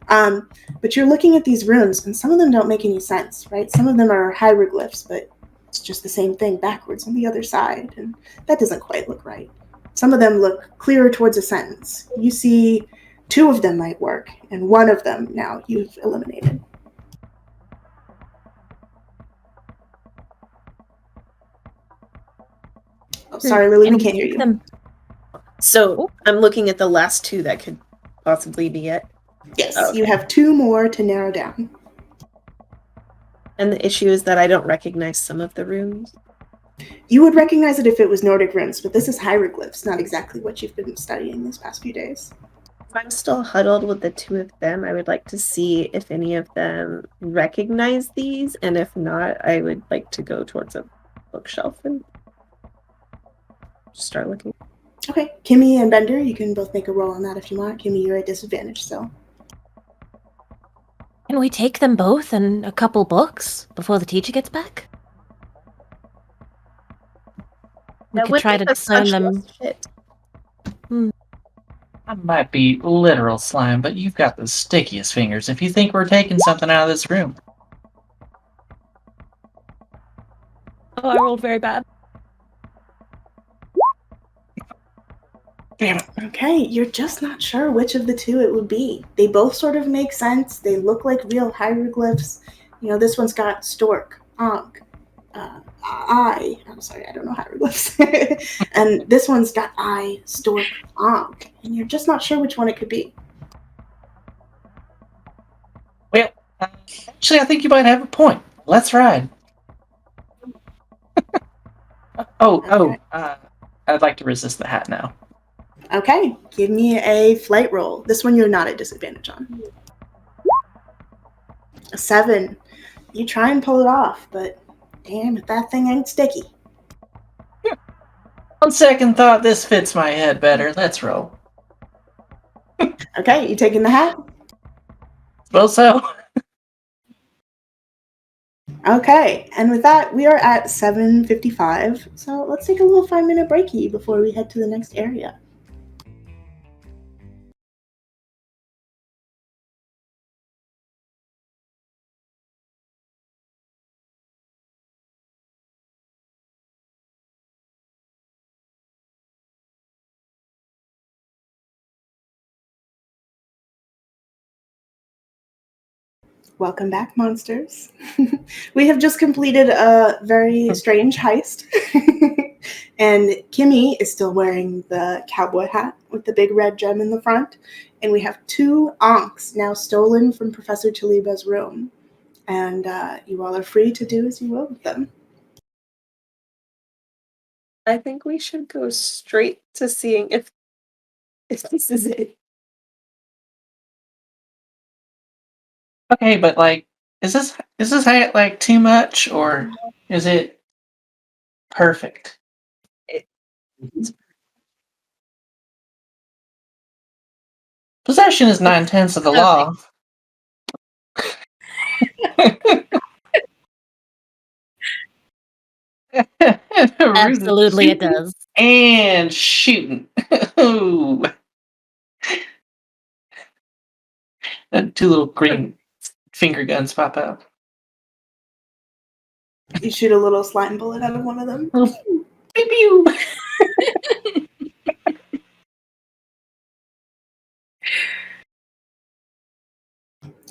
But you're looking at these runes, and some of them don't make any sense, right? Some of them are hieroglyphs, but it's just the same thing backwards on the other side, and that doesn't quite look right. Some of them look clearer towards a sentence. You see 2 of them might work, and 1 of them now you've eliminated. Oh, sorry, Lily, we can't hear you. So I'm looking at the last 2 that could possibly be it. Yes, okay. You have 2 more to narrow down. And the issue is that I don't recognize some of the runes. You would recognize it if it was Nordic runes, but this is hieroglyphs, not exactly what you've been studying these past few days. If I'm still huddled with the 2 of them, I would like to see if any of them recognize these, and if not, I would like to go towards a bookshelf and start looking. Okay, Kimmy and Bender, you can both make a roll on that if you want. Kimmy, you're at disadvantage still. Can we take them both and a couple books before the teacher gets back? We could try to discern them. I might be literal slime, but you've got the stickiest fingers if you think we're taking something out of this room. Oh, I rolled very bad. Damn it. Okay, you're just not sure which of the 2 it would be. They both sort of make sense. They look like real hieroglyphs. You know, this one's got stork, ankh, I'm sorry, I don't know hieroglyphs. And this one's got eye, stork, ankh. And you're just not sure which one it could be. Well, actually, I think you might have a point. Let's ride. I'd like to resist the hat now. Okay, give me a flight roll. This one you're not at disadvantage on. A 7. You try and pull it off, but damn it, that thing ain't sticky. On second thought, this fits my head better. Let's roll. Okay, you taking the hat? Well, so. Okay, and with that, we are at 7:55. So let's take a little 5-minute breaky before we head to the next area. Welcome back, monsters. We have just completed a very strange heist. And Kimmy is still wearing the cowboy hat with the big red gem in the front. And we have 2 onks now stolen from Professor Taliba's room. And you all are free to do as you will with them. I think we should go straight to seeing if this is it. Okay, but like, is this hat like too much, or is it perfect? Possession is 9/10 of the law. Absolutely, it does. And shooting. Ooh. And 2 little green finger guns pop out. You shoot a little slime bullet out of one of them. Pew pew.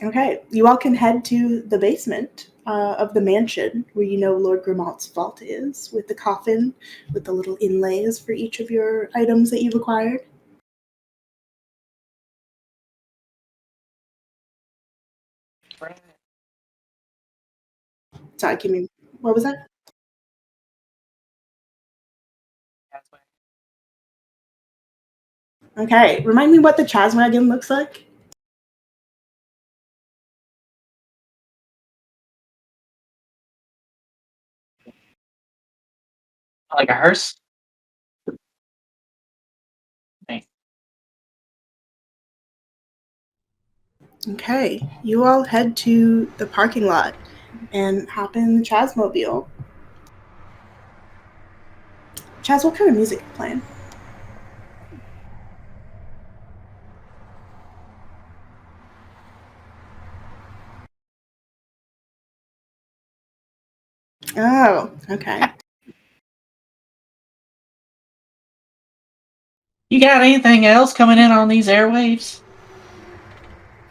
Okay, you all can head to the basement of the mansion where you know Lord Grimalt's vault is, with the coffin, with the little inlays for each of your items that you've acquired. Sorry, Kimmy, what was that? Okay, remind me what the Chazwagon looks like. Like a hearse? Thanks. Okay, you all head to the parking lot and hop in the Chazmobile. Chaz, what kind of music are you playing? Oh, okay. You got anything else coming in on these airwaves?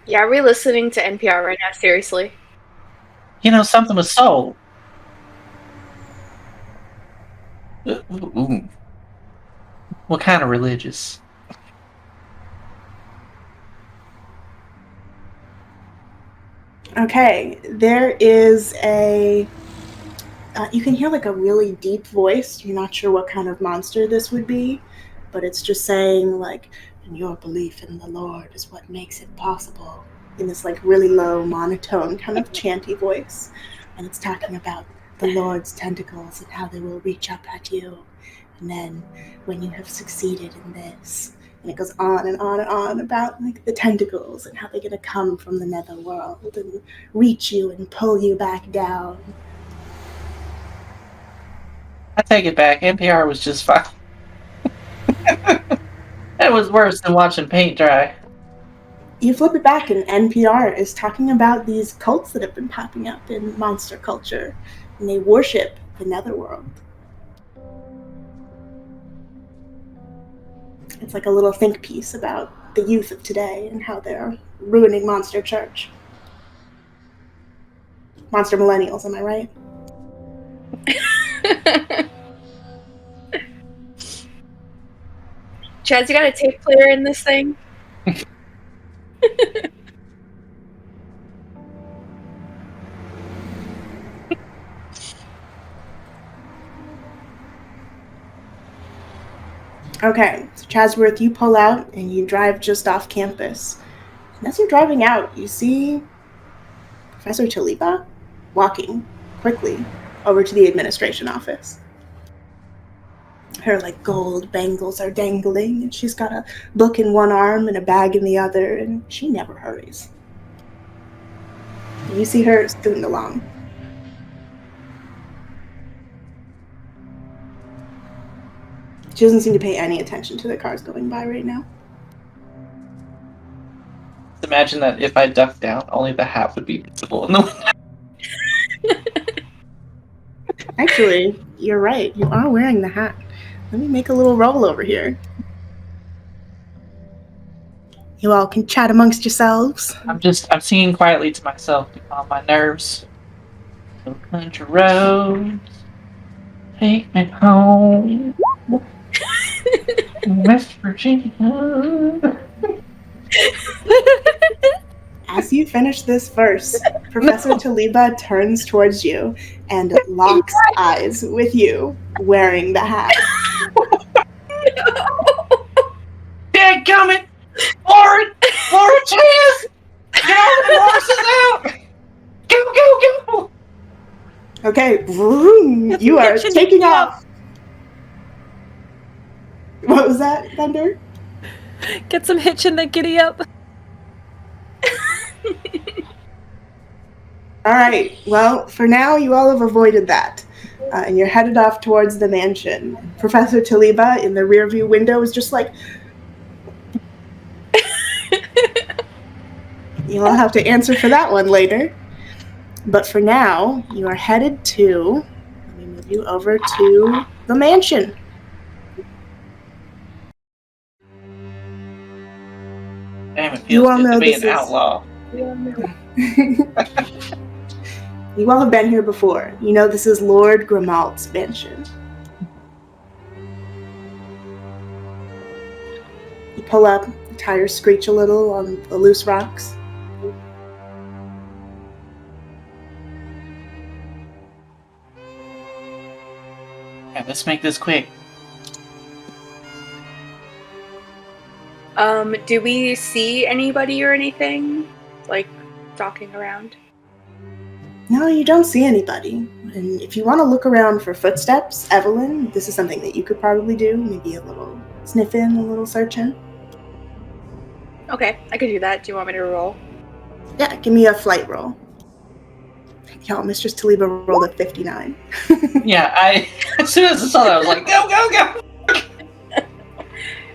Yeah, are we listening to NPR right now? Seriously? You know, something with soul. Ooh. What kind of religious? Okay, there is a. You can hear like a really deep voice. You're not sure what kind of monster this would be, but it's just saying like, "And your belief in the Lord is what makes it possible." In this like really low monotone kind of chanty voice, and it's talking about the Lord's tentacles and how they will reach up at you, and then when you have succeeded in this, and it goes on and on and on about like the tentacles and how they're gonna come from the Netherworld and reach you and pull you back down. I take it back. NPR was just fine. That was worse than watching paint dry. You flip it back, and NPR is talking about these cults that have been popping up in monster culture, and they worship the Netherworld. It's like a little think piece about the youth of today and how they're ruining Monster Church. Monster Millennials, am I right? Chaz, you got a tape player in this thing? Okay, so Chasworth, you pull out and you drive just off campus. And as you're driving out, you see Professor Taliba walking quickly over to the administration office. Her like gold bangles are dangling, and she's got a book in one arm and a bag in the other, and she never hurries. You see her scooting along. She doesn't seem to pay any attention to the cars going by right now. Imagine that if I ducked down, only the hat would be visible in the window. Actually, you're right. You are wearing the hat. Let me make a little roll over here. You all can chat amongst yourselves. I'm singing quietly to myself to calm my nerves. No country roads, take me home, West Virginia. As you finish this verse, Professor Taliba turns towards you and locks eyes with you, wearing the hat. Dadgummit! Lauren! Lauren Chaz! Get all the horses out! Go, go, go! Okay, vroom, you are Hitching taking you up. off. What was that, Thunder? Get some hitch in the giddy up. All right, well, for now, you all have avoided that. And you're headed off towards the mansion. Professor Taliba in the rearview window is just like, you'll have to answer for that one later. But for now, you are headed to, let me move you over to the mansion. Damn, it You feels all good know to be this an is- outlaw. You all have been here before. You know this is Lord Grimalt's mansion. You pull up, the tires screech a little on the loose rocks. Yeah, let's make this quick. Do we see anybody or anything? Like, stalking around? No, you don't see anybody. And if you want to look around for footsteps, Evelyn, this is something that you could probably do. Maybe a little sniff in, a little search in. Okay, I could do that. Do you want me to roll? Yeah, give me a flight roll. Y'all, Mistress Taliba rolled a 59. Yeah, as soon as I saw that, I was like, go, go, go!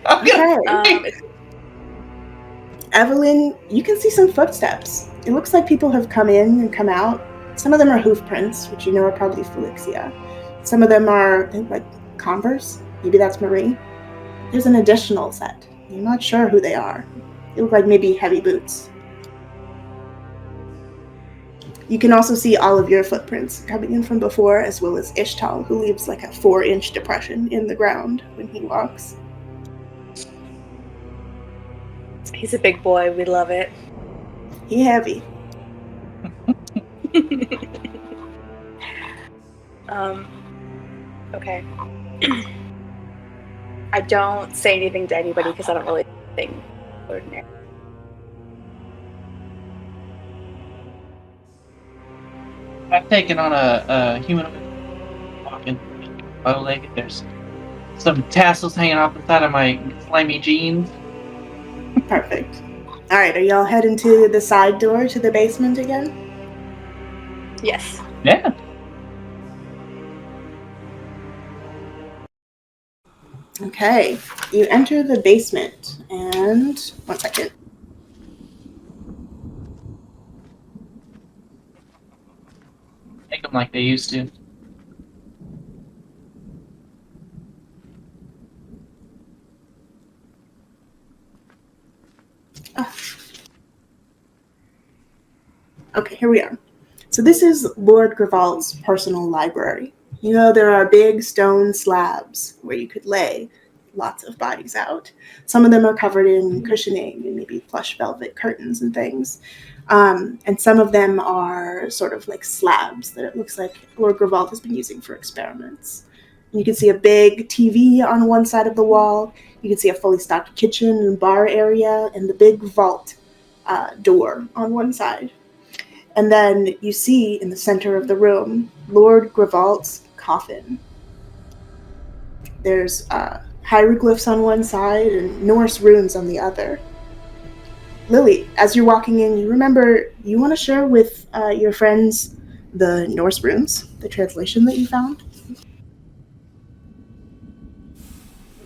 I'm gonna Okay. Evelyn, you can see some footsteps. It looks like people have come in and come out. Some of them are hoof prints, which you know are probably Felixia. Some of them are like Converse. Maybe that's Marie. There's an additional set. You're not sure who they are. They look like maybe heavy boots. You can also see all of your footprints coming in from before, as well as Ishtal, who leaves like a 4-inch depression in the ground when he walks. He's a big boy. We love it. He heavy. Okay. I don't say anything to anybody because I don't really think ordinary. I've taken on a humanoid walking bow-legged. There's some tassels hanging off the side of my slimy jeans. Perfect. All right, are y'all heading to the side door to the basement again? Yes. Yeah. Okay, you enter the basement, and one second. Make them like they used to. Okay, here we are. So this is Lord Grivalt's personal library. You know, there are big stone slabs where you could lay lots of bodies out. Some of them are covered in cushioning and maybe plush velvet curtains and things. And some of them are sort of like slabs that it looks like Lord Grivalt has been using for experiments. And you can see a big TV on one side of the wall. You can see a fully stocked kitchen and bar area and the big vault door on one side. And then you see in the center of the room, Lord Grivalt's coffin. There's hieroglyphs on one side and Norse runes on the other. Lily, as you're walking in, you remember you want to share with your friends the Norse runes, the translation that you found?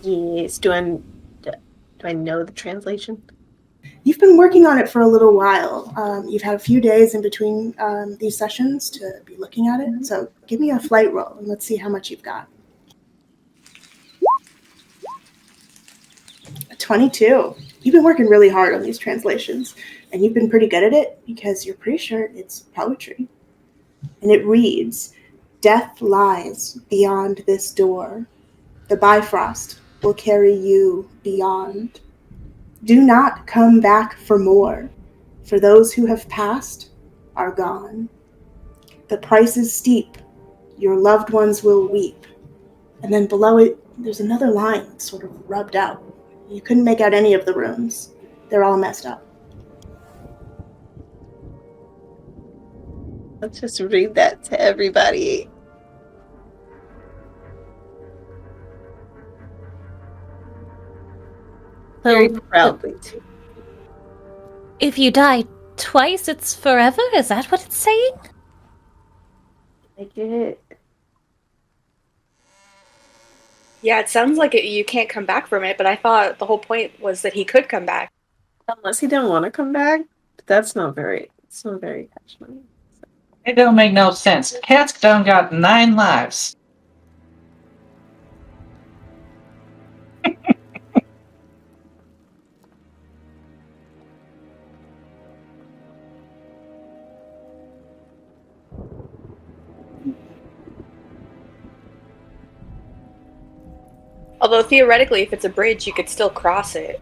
Yes. Do I know the translation? You've been working on it for a little while. You've had a few days in between these sessions to be looking at it. So give me a flight roll and let's see how much you've got. A 22. You've been working really hard on these translations, and you've been pretty good at it because you're pretty sure it's poetry. And it reads, "Death lies beyond this door. The Bifrost will carry you beyond. Do not come back for more, for those who have passed are gone. The price is steep. Your loved ones will weep." And then below it, there's another line that's sort of rubbed out. You couldn't make out any of the runes. They're all messed up. Let's just read that to everybody. Very proudly, too. If you die twice, it's forever? Is that what it's saying? I get it. Yeah, it sounds like you can't come back from it, but I thought the whole point was that he could come back. Unless he didn't want to come back, but it's not very catchment. It don't make no sense. Cat's done got 9 lives. Although theoretically, if it's a bridge, you could still cross it.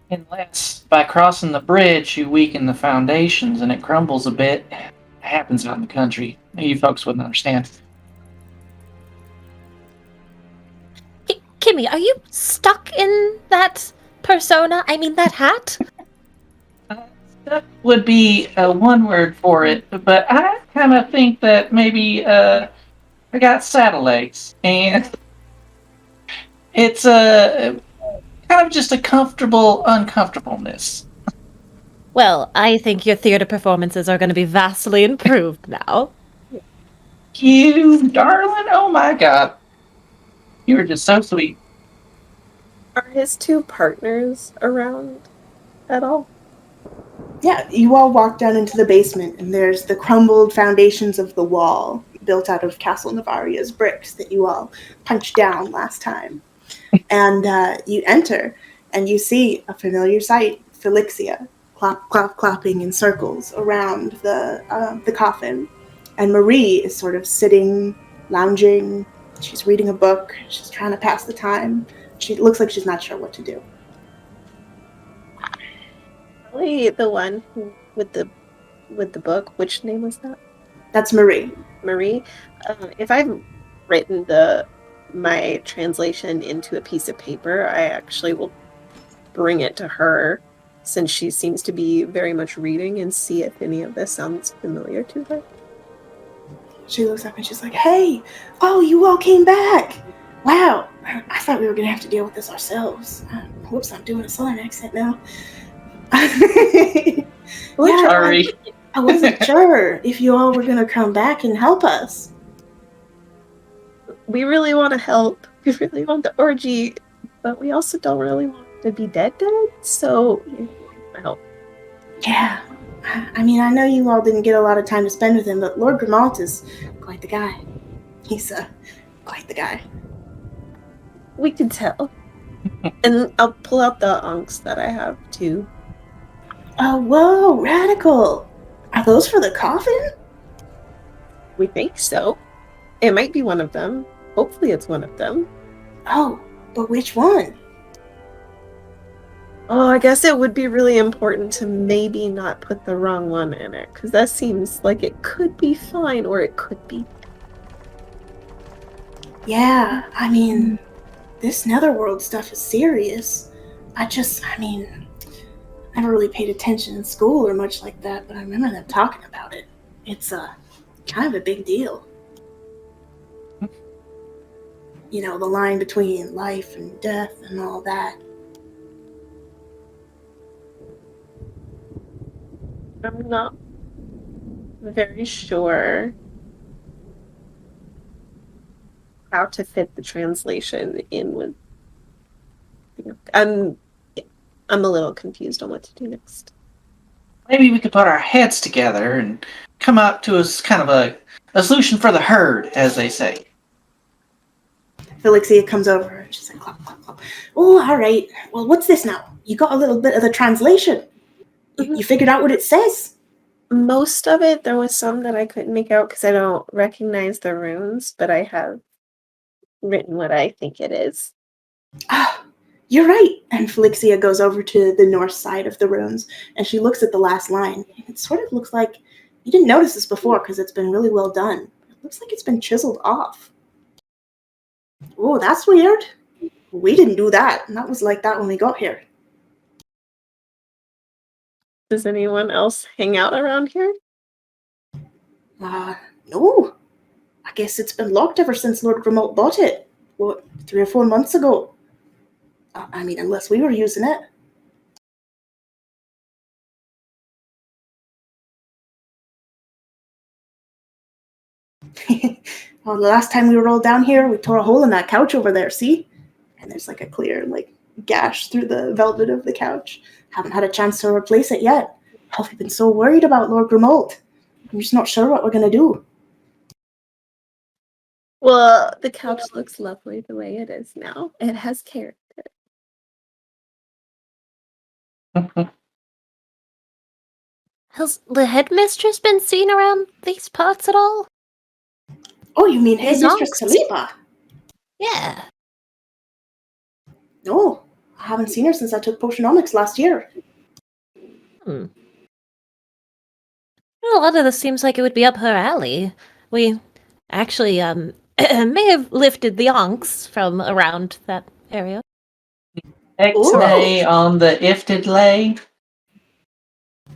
Unless by crossing the bridge you weaken the foundations and it crumbles a bit. It happens out in the country. You folks wouldn't understand. Kimmy, are you stuck in that persona? I mean, that hat? That would be one word for it, but I kind of think that maybe I got saddle legs, and it's kind of just a comfortable uncomfortableness. Well, I think your theater performances are going to be vastly improved now. You darling, oh my god. You were just so sweet. Are his 2 partners around at all? Yeah, you all walk down into the basement, and there's the crumbled foundations of the wall built out of Castle Navaria's bricks that you all punched down last time. And you enter, and you see a familiar sight, Felixia, clapping in circles around the coffin. And Marie is sort of sitting, lounging. She's reading a book. She's trying to pass the time. She looks like she's not sure what to do. Probably the one with the book. Which name was that? That's Marie. Marie. If I've written my translation into a piece of paper, I actually will bring it to her, since she seems to be very much reading, and see if any of this sounds familiar to her. She looks up and she's like, "Hey, oh, you all came back. Wow, I thought we were going to have to deal with this ourselves. Whoops, I'm doing a Southern accent now." Sorry. I wasn't sure if you all were going to come back and help us. We really want to help. We really want the orgy, but we also don't really want to be dead, so I help. Yeah. I mean, I know you all didn't get a lot of time to spend with him, but Lord Grimalt is quite the guy. He's quite the guy. We can tell. And I'll pull out the unks that I have, too. Oh, whoa, radical. Are those for the coffin? We think so. It might be one of them. Hopefully it's one of them. Oh, but which one? Oh, I guess it would be really important to maybe not put the wrong one in it, because that seems like it could be fine, or it could be. Yeah, I mean, this Netherworld stuff is serious. I never really paid attention in school or much like that, but I remember them talking about it. It's kind of a big deal. You know, the line between life and death and all that. I'm not very sure how to fit the translation in with. I'm a little confused on what to do next. Maybe we could put our heads together and come up to kind of a solution for the herd, as they say. Felixia comes over and she's like, clap, clap, clap. Oh, all right. Well, what's this now? You got a little bit of the translation. You figured out what it says? Most of it, there was some that I couldn't make out because I don't recognize the runes, but I have written what I think it is. Ah, you're right. And Felixia goes over to the north side of the runes and she looks at the last line. It sort of looks like you didn't notice this before because it's been really well done. It looks like it's been chiseled off. Oh, that's weird. We didn't do that. And that was like that when we got here. Does anyone else hang out around here? No. I guess it's been locked ever since Lord Remote bought it. What, 3 or 4 months ago? I mean, unless we were using it. Well, the last time we were all down here, we tore a hole in that couch over there, see? And there's like a clear, gash through the velvet of the couch. Haven't had a chance to replace it yet. Oh, we've been so worried about Lord Remote. I'm just not sure what we're gonna do. Well, the couch looks lovely the way it is now. It has character. Has the headmistress been seen around these parts at all? Oh, you mean His Headmistress uncle. Khalifa? Yeah. No, I haven't seen her since I took Potionomics last year. Well, a lot of this seems like it would be up her alley. We actually may have lifted the onks from around that area. X-nay on the ifted lay.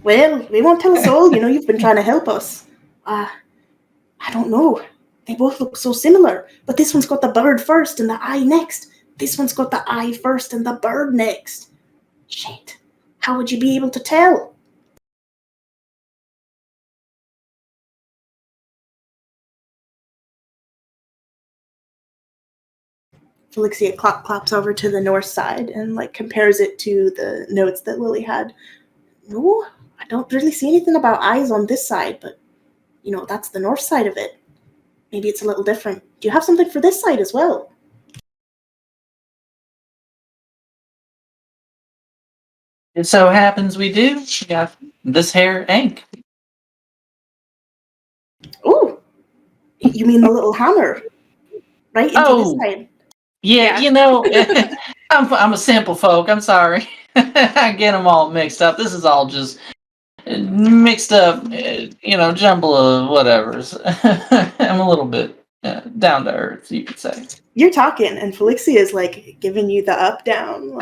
Well, we won't tell us all. You know, you've been trying to help us. I don't know. They both look so similar, but this one's got the bird first and the eye next. This one's got the eye first and the bird next. Shit. How would you be able to tell? Felixia claps over to the north side and compares it to the notes that Lily had. No, I don't really see anything about eyes on this side, but that's the north side of it. Maybe it's a little different. Do you have something for this side as well? It so happens we do. We got this hair ink. Oh, you mean the little hammer? Right into this side. Yeah, I'm a simple folk. I'm sorry. I get them all mixed up. This is all just mixed up, jumble of whatevers. I'm a little bit down to earth, you could say. You're talking, and Felixia is giving you the up down.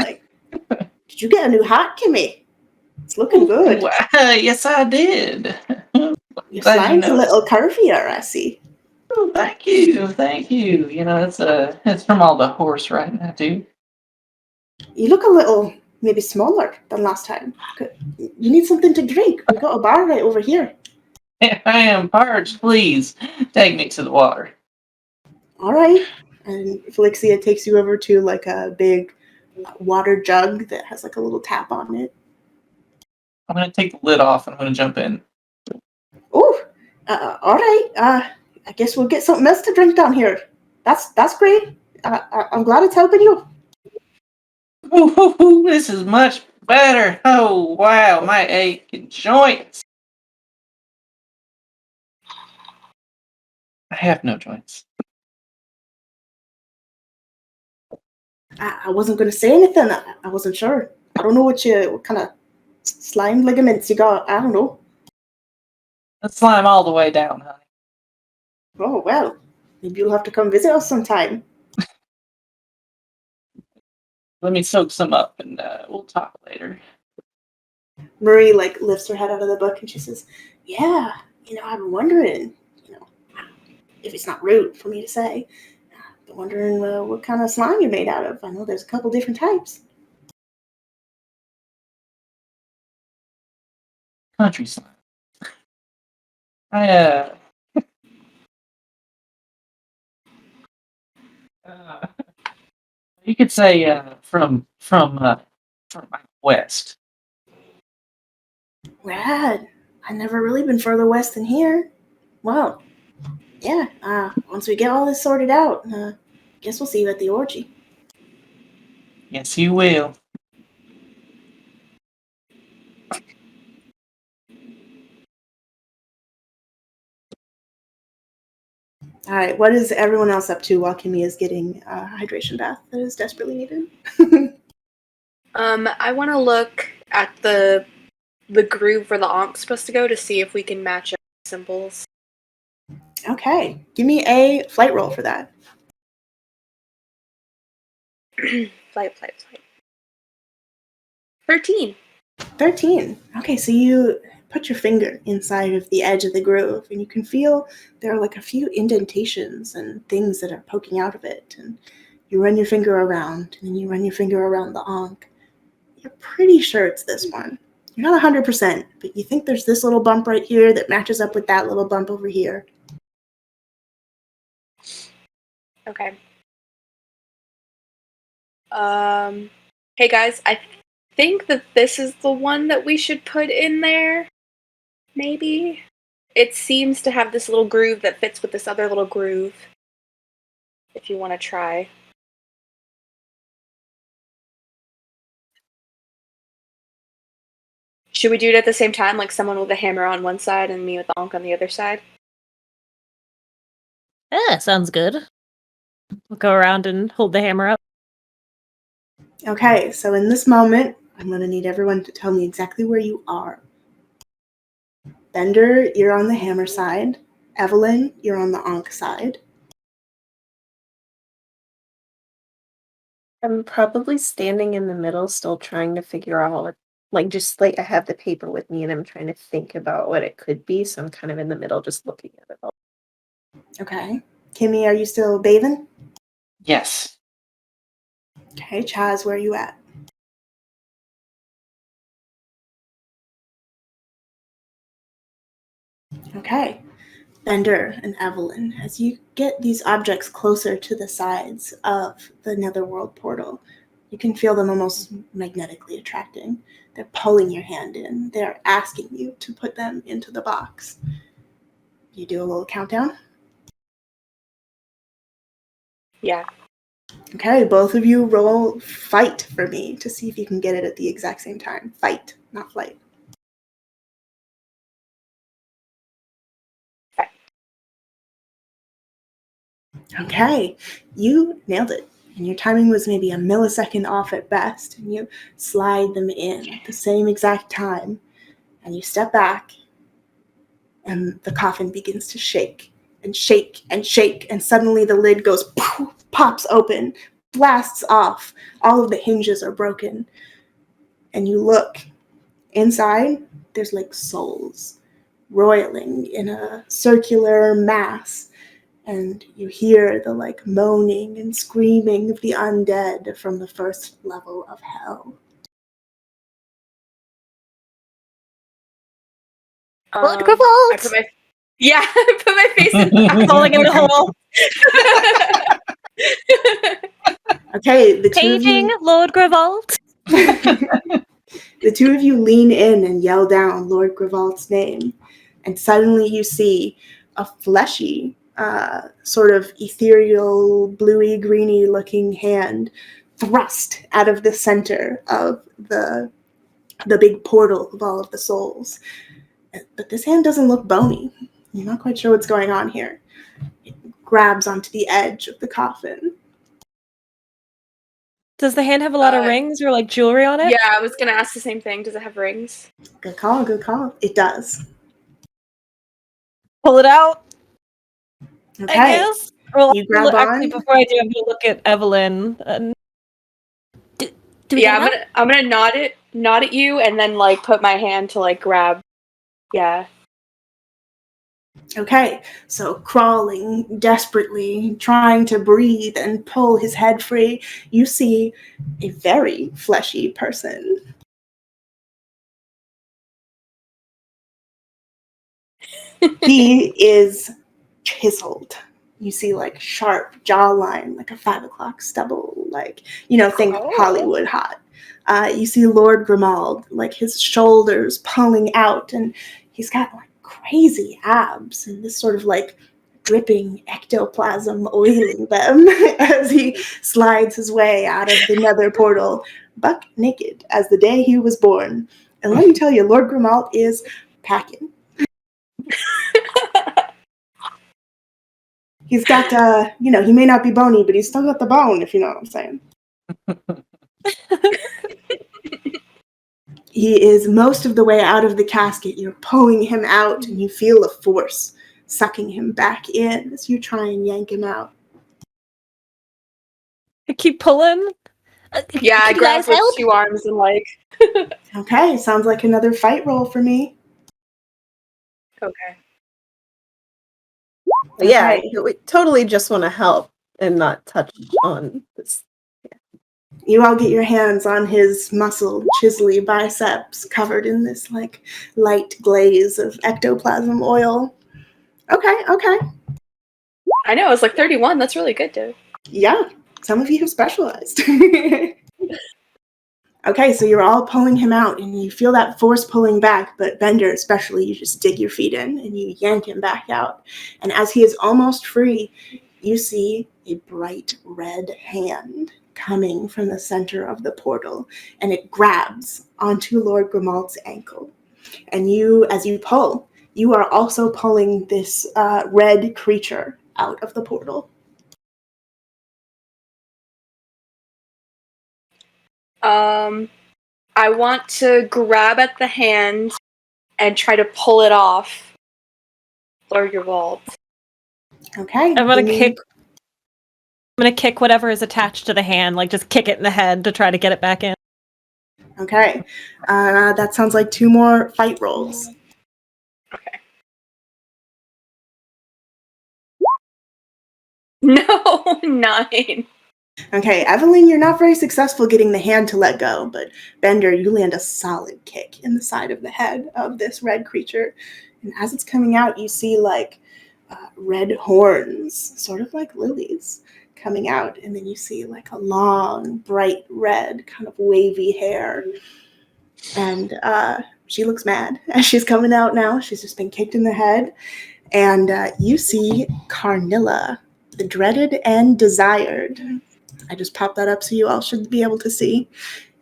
Did you get a new hat, Kimmy? It's looking good. Yes, I did. Your slime's a little curvier, I see. Oh, thank you. It's from all the horse riding I do. You look a little maybe smaller than last time. You need something to drink. We got a bar right over here. I am parched. Please take me to the water. All right. And Felixia takes you over to a big water jug that has a little tap on it. I'm going to take the lid off and I'm going to jump in. Oh, all right. I guess we'll get something else to drink down here. That's great. I'm glad it's helping you. Ooh, this is much better. Oh, wow, my aching joints. I have no joints. I wasn't going to say anything. I wasn't sure. I don't know what kind of slime ligaments you got. I don't know. Let's slime all the way down, honey. Oh, well. Maybe you'll have to come visit us sometime. Let me soak some up and we'll talk later. Marie lifts her head out of the book and she says, yeah, I've been wondering, if it's not rude for me to say, I've been wondering what kind of slime you're made out of. I know there's a couple different types. Country slime. You could say from west. Rad. I've never really been further west than here. Well, yeah. Once we get all this sorted out, Guess we'll see you at the orgy. Yes, you will. All right, what is everyone else up to while Kimmy is getting a hydration bath that is desperately needed? I want to look at the groove where the Ank's supposed to go to see if we can match up symbols. Okay, give me a flight roll for that. Flight. 13. 13. Okay, so you put your finger inside of the edge of the groove, and you can feel there are like a few indentations and things that are poking out of it. And you run your finger around, and then you run your finger around the Ankh. You're pretty sure it's this one. You're not 100%, but you think there's this little bump right here that matches up with that little bump over here. Okay. Hey guys, I think that this is the one that we should put in there. Maybe? It seems to have this little groove that fits with this other little groove. If you want to try. Should we do it at the same time, like someone with a hammer on one side and me with the Ankh on the other side? Yeah, sounds good. We'll go around and hold the hammer up. Okay, so in this moment, I'm going to need everyone to tell me exactly where you are. Bender, you're on the hammer side. Evelyn, you're on the Ankh side. I'm probably standing in the middle, still trying to figure out, I have the paper with me and I'm trying to think about what it could be. So I'm kind of in the middle, just looking at it all. Okay. Kimmy, are you still bathing? Yes. Okay, Chaz, where are you at? Okay. Bender and Evelyn, as you get these objects closer to the sides of the Netherworld portal, you can feel them almost magnetically attracting. They're pulling your hand in. They're asking you to put them into the box. You do a little countdown? Yeah. Okay, both of you roll fight for me to see if you can get it at the exact same time. Fight, not flight. Okay, you nailed it. And your timing was maybe a millisecond off at best. And you slide them in at the same exact time. And you step back, and the coffin begins to shake and shake and shake. And suddenly the lid goes, poof, pops open, blasts off. All of the hinges are broken. And you look inside, there's like souls roiling in a circular mass. And you hear the like moaning and screaming of the undead from the first level of hell. Blood I revolt! put my I put my face in Falling in the hole. Okay, the two of Paging you, Lord Revolt. the two of you lean in and yell down Lord Gravalt's name, and suddenly you see a fleshy, sort of ethereal, bluey, greeny looking hand thrust out of the center of the big portal of all of the souls. But this hand doesn't look bony. You're not quite sure what's going on here. It grabs onto the edge of the coffin. Does the hand have a lot of rings or like jewelry on it? Yeah, I was gonna ask the same thing. Does it have rings? Good call, good call. It does. Pull it out, Okay. I guess. Well, You grab actually, on. before I do, I'm gonna look at Evelyn. And Do we Yeah, get out? I'm gonna nod at you, and then like put my hand to like grab. Yeah. Okay, so crawling desperately, trying to breathe and pull his head free, you see a very fleshy person. He is chiseled. You see like sharp jawline, like a 5 o'clock stubble, like, think Hollywood hot. You see Lord Grimald, like his shoulders pulling out, and he's got like crazy abs and this sort of like dripping ectoplasm oiling them as he slides his way out of the nether portal, buck naked as the day he was born. And let me tell you, Lord Grimald is packing. He's got, he may not be bony, but he's still got the bone, if you know what I'm saying. He is most of the way out of the casket. You're pulling him out, and you feel a force sucking him back in as you try and yank him out. I keep pulling. Yeah, I Can you grab guys with help? 2 arms and like. Okay, sounds like another fight roll for me. Okay. Yeah, Okay. we totally just want to help and not touch on this. You all get your hands on his muscle, chiselly biceps covered in this like light glaze of ectoplasm oil. Okay. I know, it's like 31. That's really good, dude. Yeah, some of you have specialized. Okay, so you're all pulling him out, and you feel that force pulling back, but Bender especially, you just dig your feet in, and you yank him back out. And as he is almost free, you see a bright red hand coming from the center of the portal, and it grabs onto Lord Grimald's ankle. And you, as you pull, you are also pulling this red creature out of the portal. I want to grab at the hand and try to pull it off. Lord Grimald. Okay. I'm gonna kick whatever is attached to the hand, like just kick it in the head to try to get it back in. Okay. That sounds like 2 more fight rolls. Okay. No, 9. Okay, Evelyn, you're not very successful getting the hand to let go, but Bender, you land a solid kick in the side of the head of this red creature. And as it's coming out, you see like red horns, sort of like lilies, coming out. And then you see like a long, bright red, kind of wavy hair. And she looks mad as she's coming out now. She's just been kicked in the head. And you see Carnilla, the dreaded and desired. I just popped that up so you all should be able to see.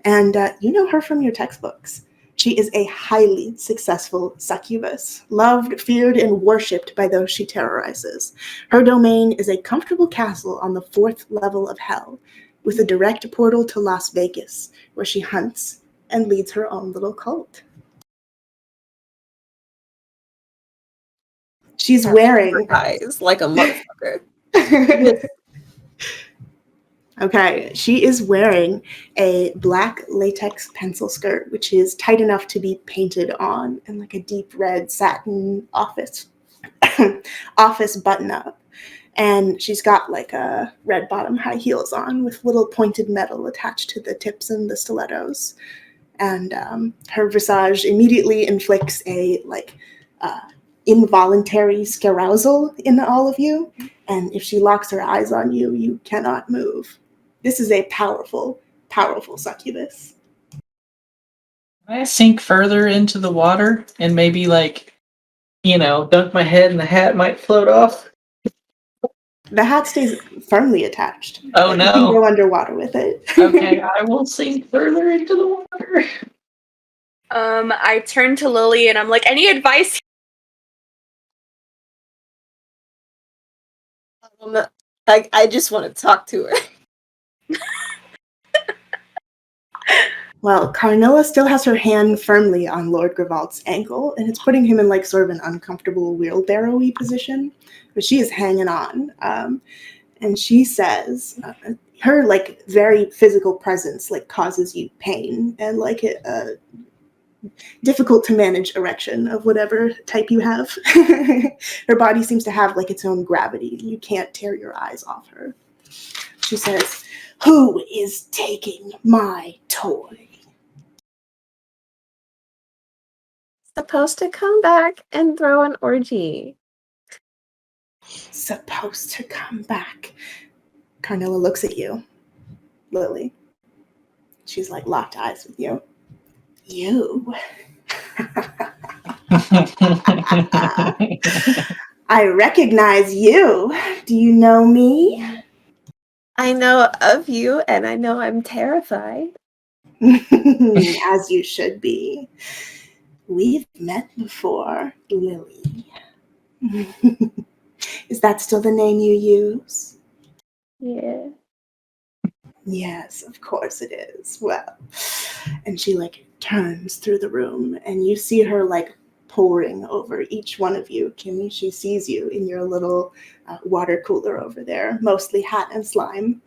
And you know her from your textbooks. She is a highly successful succubus, loved, feared, and worshipped by those she terrorizes. Her domain is a comfortable castle on the 4th level of hell, with a direct portal to Las Vegas, where she hunts and leads her own little cult. She's wearing... eyes like a motherfucker. Okay, she is wearing a black latex pencil skirt, which is tight enough to be painted on, and like a deep red satin office button-up. And she's got like a red bottom high heels on with little pointed metal attached to the tips and the stilettos. And her visage immediately inflicts a involuntary carousal in all of you. And if she locks her eyes on you, you cannot move. This is a powerful, powerful succubus. Can I sink further into the water and maybe dunk my head and the hat might float off? The hat stays firmly attached. Oh, You no. can go underwater with it. Okay, I will sink further into the water. I turn to Lily and I'm like, any advice? I just want to talk to her. Well, Carnilla still has her hand firmly on Lord Grimald's ankle, and it's putting him in like sort of an uncomfortable wheelbarrow-y position, but she is hanging on. And she says, her like very physical presence like causes you pain and like a difficult to manage erection of whatever type you have. Her body seems to have like its own gravity. You can't tear your eyes off her. She says, "Who is taking my toy?" Supposed to come back and throw an orgy. Supposed to come back. Carnilla looks at you, Lily. She's like locked eyes with you. You. I recognize you. Do you know me? I know of you, and I know I'm terrified. As you should be. We've met before, Lily. Is that still the name you use? Yeah. Yes, of course it is. Well, and she turns through the room, and you see her poring over each one of you. Kimmy, she sees you in your little water cooler over there, mostly hat and slime.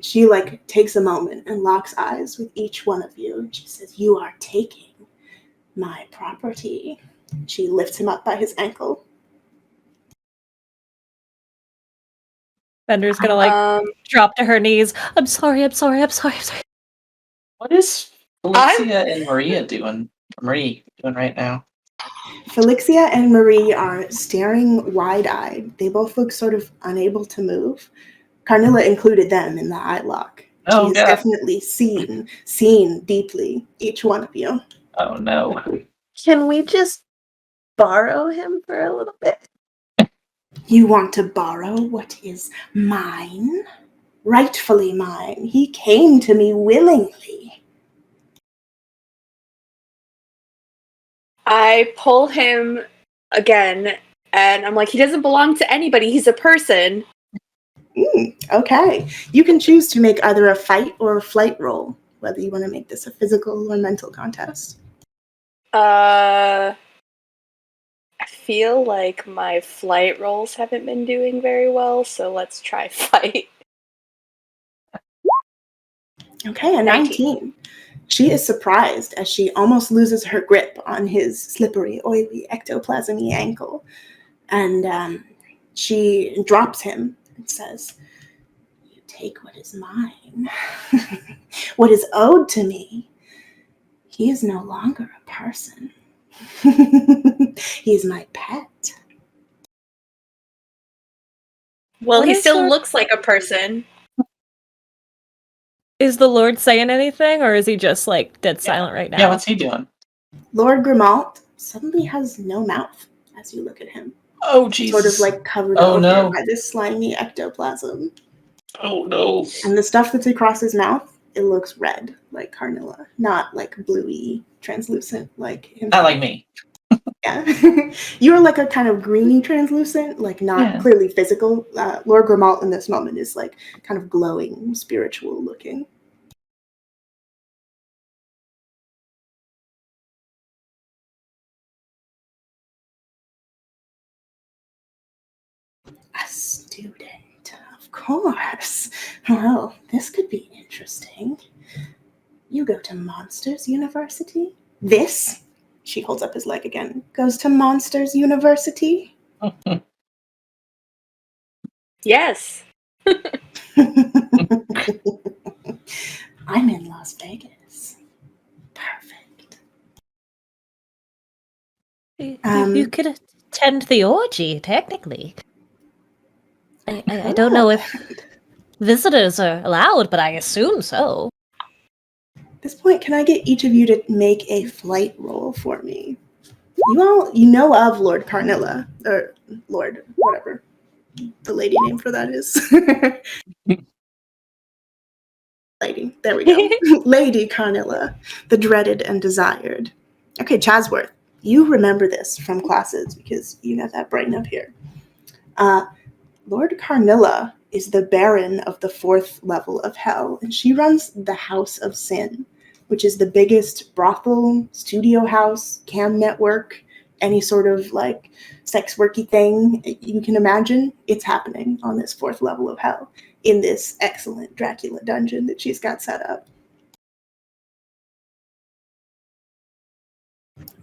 She takes a moment and locks eyes with each one of you. And she says, "You are taking my property." She lifts him up by his ankle. Bender's gonna drop to her knees. I'm sorry. What is Felixia and Maria doing? Marie doing right now? Felixia and Marie are staring wide-eyed. They both look sort of unable to move. Carnilla included them in the eye lock. She has definitely seen deeply each one of you. Oh no. Can we just borrow him for a little bit? You want to borrow what is mine? Rightfully mine. He came to me willingly. I pull him again, and I'm like, he doesn't belong to anybody. He's a person. Okay. You can choose to make either a fight or a flight roll, whether you want to make this a physical or mental contest. I feel like my flight rolls haven't been doing very well, so let's try fight. Okay, a 19. She is surprised as she almost loses her grip on his slippery, oily, ectoplasmy ankle. And she drops him and says, "You take what is mine, what is owed to me. He is no longer a person. He is my pet." Well, What he is still her- looks like a person. Is the Lord saying anything, or is he just dead silent right now? Yeah, what's he doing? Lord Grimalt suddenly has no mouth as you look at him. Oh, Jesus. Sort of covered Oh, over no. by this slimy ectoplasm. Oh, no. And the stuff that's across his mouth, it looks red, like Carnilla, not bluey, translucent like himself. Not like me. Yeah. You're a kind of greeny translucent, not clearly physical. Lord Grimalt in this moment is kind of glowing, spiritual looking. A student, of course. Well, this could be interesting. You go to Monsters University? This, she holds up his leg again, goes to Monsters University? Yes. I'm in Las Vegas. Perfect. You could attend the orgy, technically. I don't know if visitors are allowed, but I assume so. At this point, can I get each of you to make a flight roll for me? You know of Lord Carnilla, or Lord, whatever the lady name for that is. Lady, there we go. Lady Carnilla, the dreaded and desired. Okay, Chasworth, you remember this from classes because you got that brain up here. Lord Carnilla is the Baron of the 4th level of Hell, and she runs the House of Sin, which is the biggest brothel, studio house, cam network, any sort of sex worky thing you can imagine. It's happening on this 4th level of Hell in this excellent Dracula dungeon that she's got set up.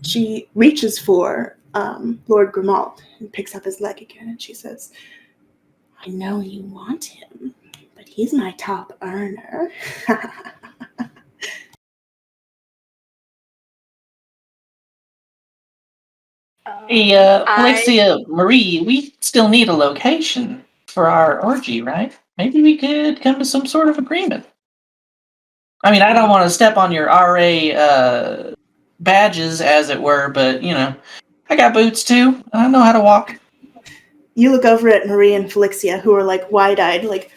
She reaches for Lord Grimalt and picks up his leg again, and she says, "I know you want him, but he's my top earner." Hey, Alexia, Marie, we still need a location for our orgy, right? Maybe we could come to some sort of agreement. I mean, I don't want to step on your RA badges, as it were, but, I got boots, too. I know how to walk. You look over at Marie and Felixia, who are like wide-eyed, like,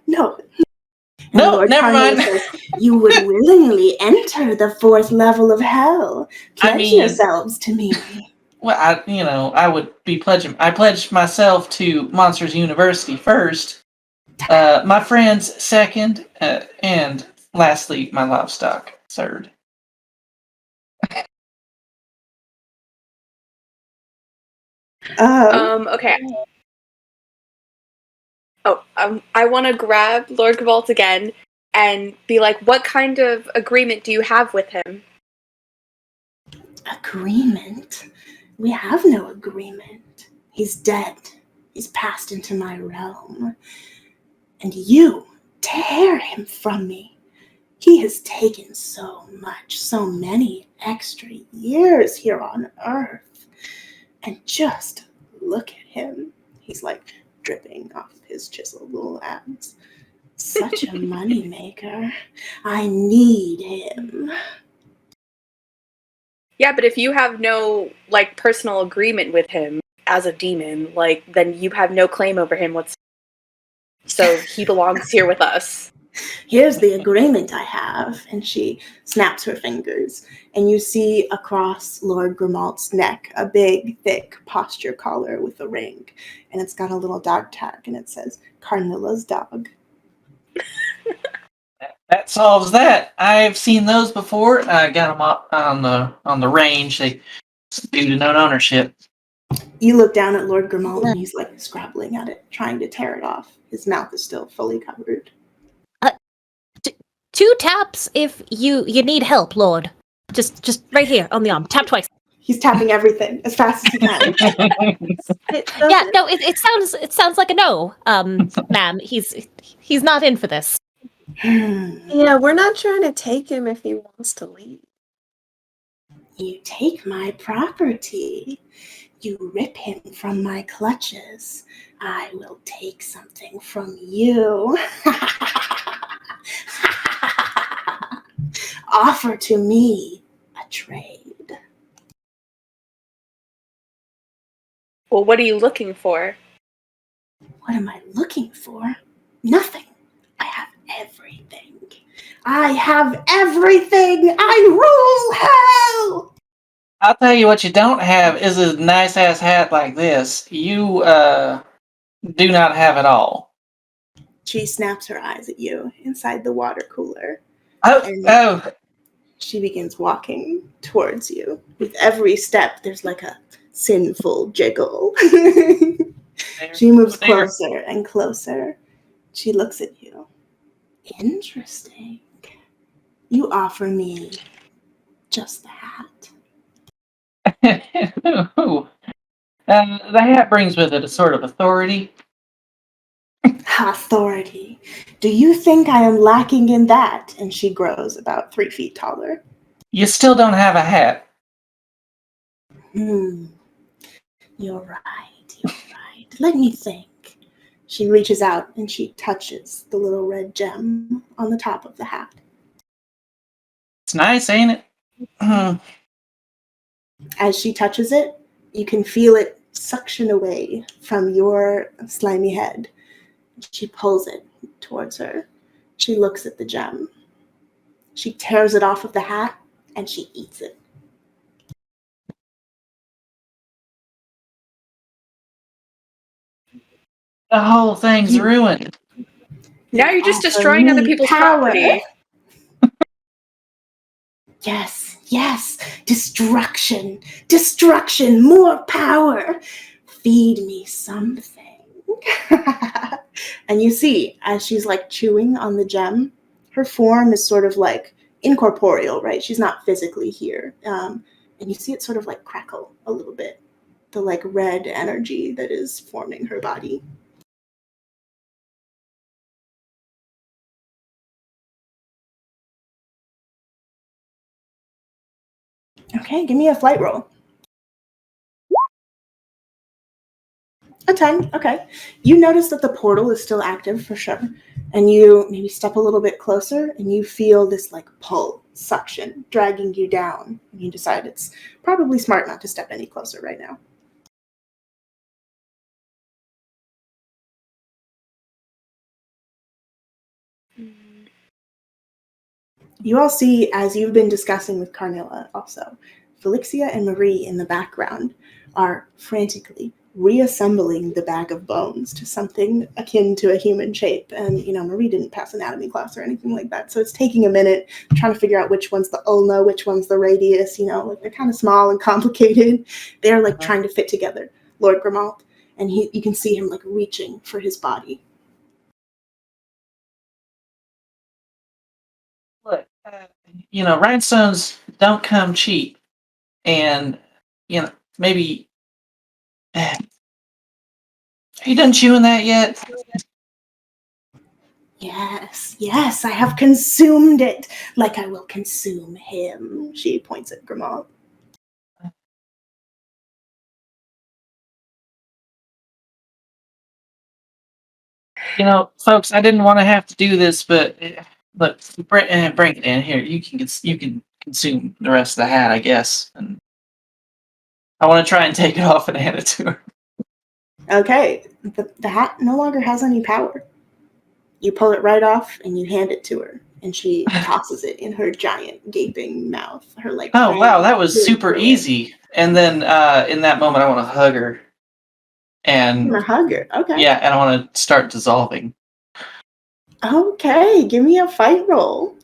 no. And No, Lord never Carnula mind. says, you would willingly enter the 4th level of hell. Pledge yourselves to me. Well, I would be pledging. I pledged myself to Monsters University first, my friends second, and lastly, my livestock third. Okay. I want to grab Lord Gavalt again and be like, what kind of agreement do you have with him? Agreement? We have no agreement. He's dead. He's passed into my realm. And you tear him from me. He has taken so much, so many extra years here on Earth. And just look at him. He's like dripping off his chiseled little abs. Such a moneymaker. I need him. Yeah, but if you have no, like, personal agreement with him as a demon, like, then you have no claim over him whatsoever. So he belongs here with us. Here's the agreement I have. And she snaps her fingers. And you see across Lord Grimalt's neck a big, thick posture collar with a ring. And it's got a little dog tag. And it says, Carnilla's dog. That solves that. I've seen those before. I got them up on the range. They do denote ownership. You look down at Lord Grimalt and he's like scrabbling at it, trying to tear it off. His mouth is still fully covered. 2 taps if you need help, Lord. Just right here on the arm. Tap twice. He's tapping everything as fast as he can. Yeah, no, it sounds like a no, ma'am. He's not in for this. Yeah, we're not trying to take him if he wants to leave. You take my property. You rip him from my clutches. I will take something from you. Offer to me a trade. Well, what are you looking for? What am I looking for? Nothing. I have everything. I have everything. I rule hell. I'll tell you what you don't have is a nice ass hat like this. You do not have it all. She snaps her eyes at you inside the water cooler. Oh. She begins walking towards you. With every step, there's like a sinful jiggle. She moves closer and closer. She looks at you. Interesting. You offer me just the hat. The hat brings with it a sort of authority. Authority. Do you think I am lacking in that? And she grows about 3 feet taller. You still don't have a hat. You're right. Let me think. She reaches out and she touches the little red gem on the top of the hat. It's nice, ain't it? As she touches it, you can feel it suction away from your slimy head. She pulls it towards her. She looks at the gem. She tears it off of the hat and she eats it. The whole thing's ruined. Now you're just destroying other people's property. Yes. Destruction. More power. Feed me something. And you see, as she's like chewing on the gem, her form is sort of like incorporeal, right? She's not physically here. And you see it sort of like crackle a little bit. The like red energy that is forming her body. Okay, give me a flight roll. A 10, okay. You notice that the portal is still active for sure. And you maybe step a little bit closer and you feel this like pull, suction, dragging you down. And you decide it's probably smart not to step any closer right now. You all see, as you've been discussing with Carnilla also, Felixia and Marie in the background are frantically reassembling the bag of bones to something akin to a human shape. And, Marie didn't pass anatomy class or anything like that. So it's taking a minute trying to figure out which one's the ulna, which one's the radius, they're kind of small and complicated. They're like trying to fit together. Lord Grimald. And you can see him like reaching for his body. Look, rhinestones don't come cheap. And, maybe... Are you done chewing that yet? Yes, I have consumed it, like I will consume him. She points at Grimald. Folks, I didn't want to have to do this, but look, bring it in here. You can consume the rest of the hat, I guess. And I want to try and take it off and hand it to her. Okay, the hat no longer has any power. You pull it right off and you hand it to her, and she tosses it in her giant gaping mouth. Her Oh wow, that was super easy. And then in that moment, I want to hug her. And I'm gonna hug her. Okay. Yeah, and I want to start dissolving. Okay, give me a fight roll.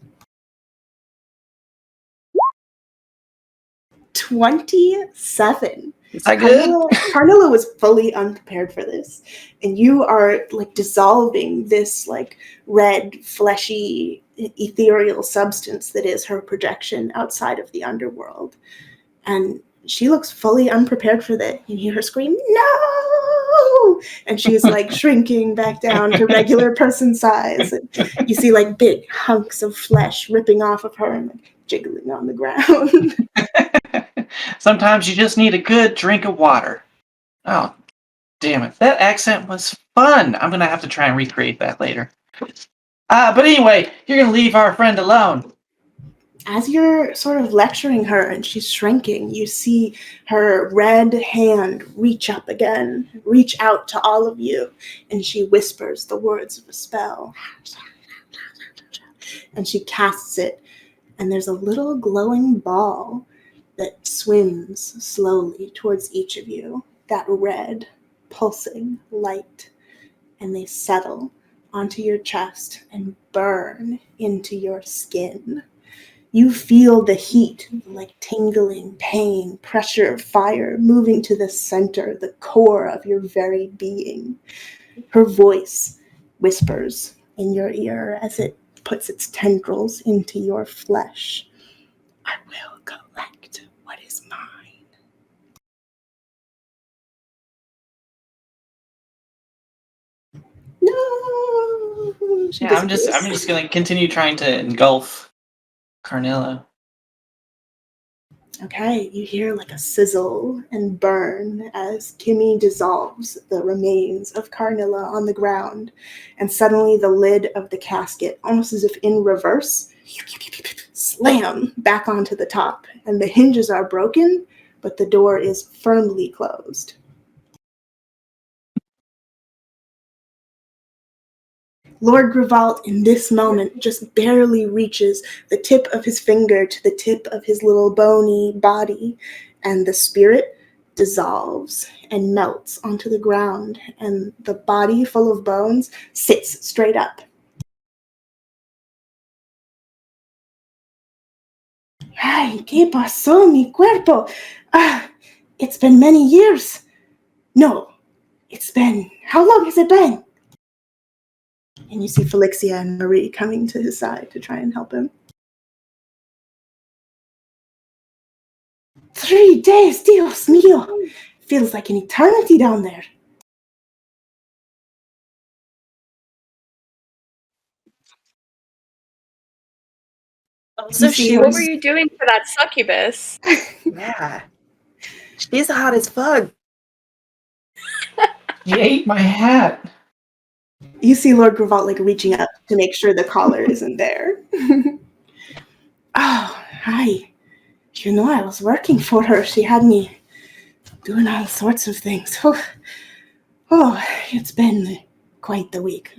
27. Is that good? Carnilla was fully unprepared for this, and you are like dissolving this like red, fleshy, ethereal substance that is her projection outside of the underworld, and she looks fully unprepared for that. You hear her scream, "No!" And she's like shrinking back down to regular person size. And you see like big hunks of flesh ripping off of her and like jiggling on the ground. Sometimes you just need a good drink of water. Oh, damn it. That accent was fun. I'm going to have to try and recreate that later. But anyway, you're going to leave our friend alone. As you're sort of lecturing her and she's shrinking, you see her red hand reach up again, reach out to all of you, and she whispers the words of a spell. And she casts it, and there's a little glowing ball that swims slowly towards each of you, that red, pulsing light, and they settle onto your chest and burn into your skin. You feel the heat, like tingling pain, pressure of fire moving to the center, the core of your very being. Her voice whispers in your ear as it puts its tendrils into your flesh. I will collect what is mine. No. Yeah, I'm just gonna continue trying to engulf Carnilla. Okay, you hear like a sizzle and burn as Kimmy dissolves the remains of Carnilla on the ground, and suddenly the lid of the casket, almost as if in reverse, slam back onto the top, and the hinges are broken, but the door is firmly closed. Lord Grivalt, in this moment, just barely reaches the tip of his finger to the tip of his little bony body, and the spirit dissolves and melts onto the ground, and the body full of bones sits straight up. Ay, ¿qué pasó, mi cuerpo? It's been many years. No, how long has it been? And you see Felixia and Marie coming to his side to try and help him. 3 days, Dios mío. Feels like an eternity down there. So What were you doing for that succubus? Yeah. She's hot as fuck. He ate my hat. You see Lord Grivalt like reaching up to make sure the collar isn't there. Oh, hi. I was working for her. She had me doing all sorts of things. Oh, it's been quite the week.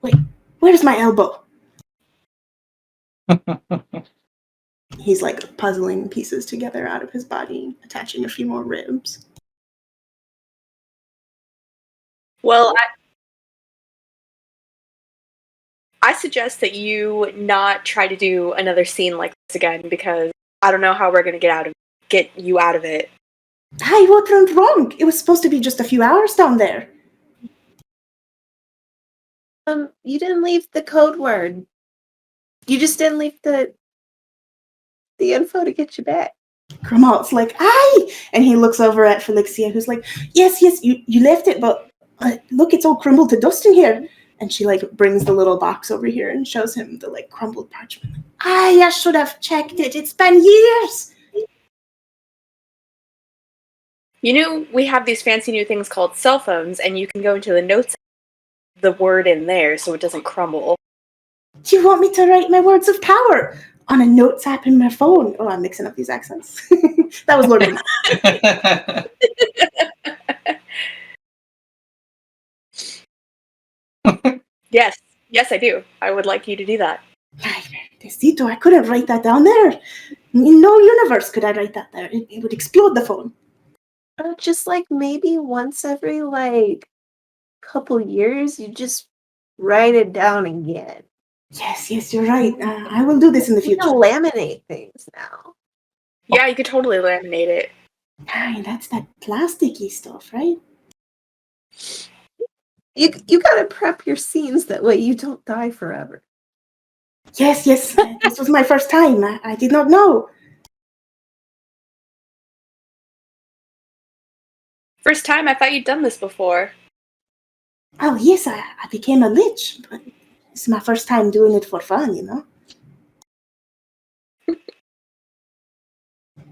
Wait, where's my elbow? He's like puzzling pieces together out of his body, attaching a few more ribs. Well, I suggest that you not try to do another scene like this again, because I don't know how we're gonna get you out of it. Hey, what went wrong? It was supposed to be just a few hours down there. You didn't leave the code word. You just didn't leave the info to get you back. Grimalt's like, aye! And he looks over at Felixia, who's like, yes, you left it, but look, it's all crumbled to dust in here. And she like brings the little box over here and shows him the like crumbled parchment. I should have checked it. It's been years. You know, we have these fancy new things called cell phones, and you can go into the notes, the word in there, so it doesn't crumble. Do you want me to write my words of power on a notes app in my phone? Oh, I'm mixing up these accents. That was Lord Grimald. Yes, I do. I would like you to do that. Decito, I couldn't write that down there. In no universe could I write that there. It would explode the phone. Just like maybe once every like couple years, you just write it down again. Yes, you're right. I will do this in the You future. can laminate things now. Yeah, you could totally laminate it. That's that plasticky stuff, right? You gotta prep your scenes that way you don't die forever. Yes. This was my first time. I did not know. First time, I thought you'd done this before. Oh, yes, I became a lich, but it's my first time doing it for fun, you know?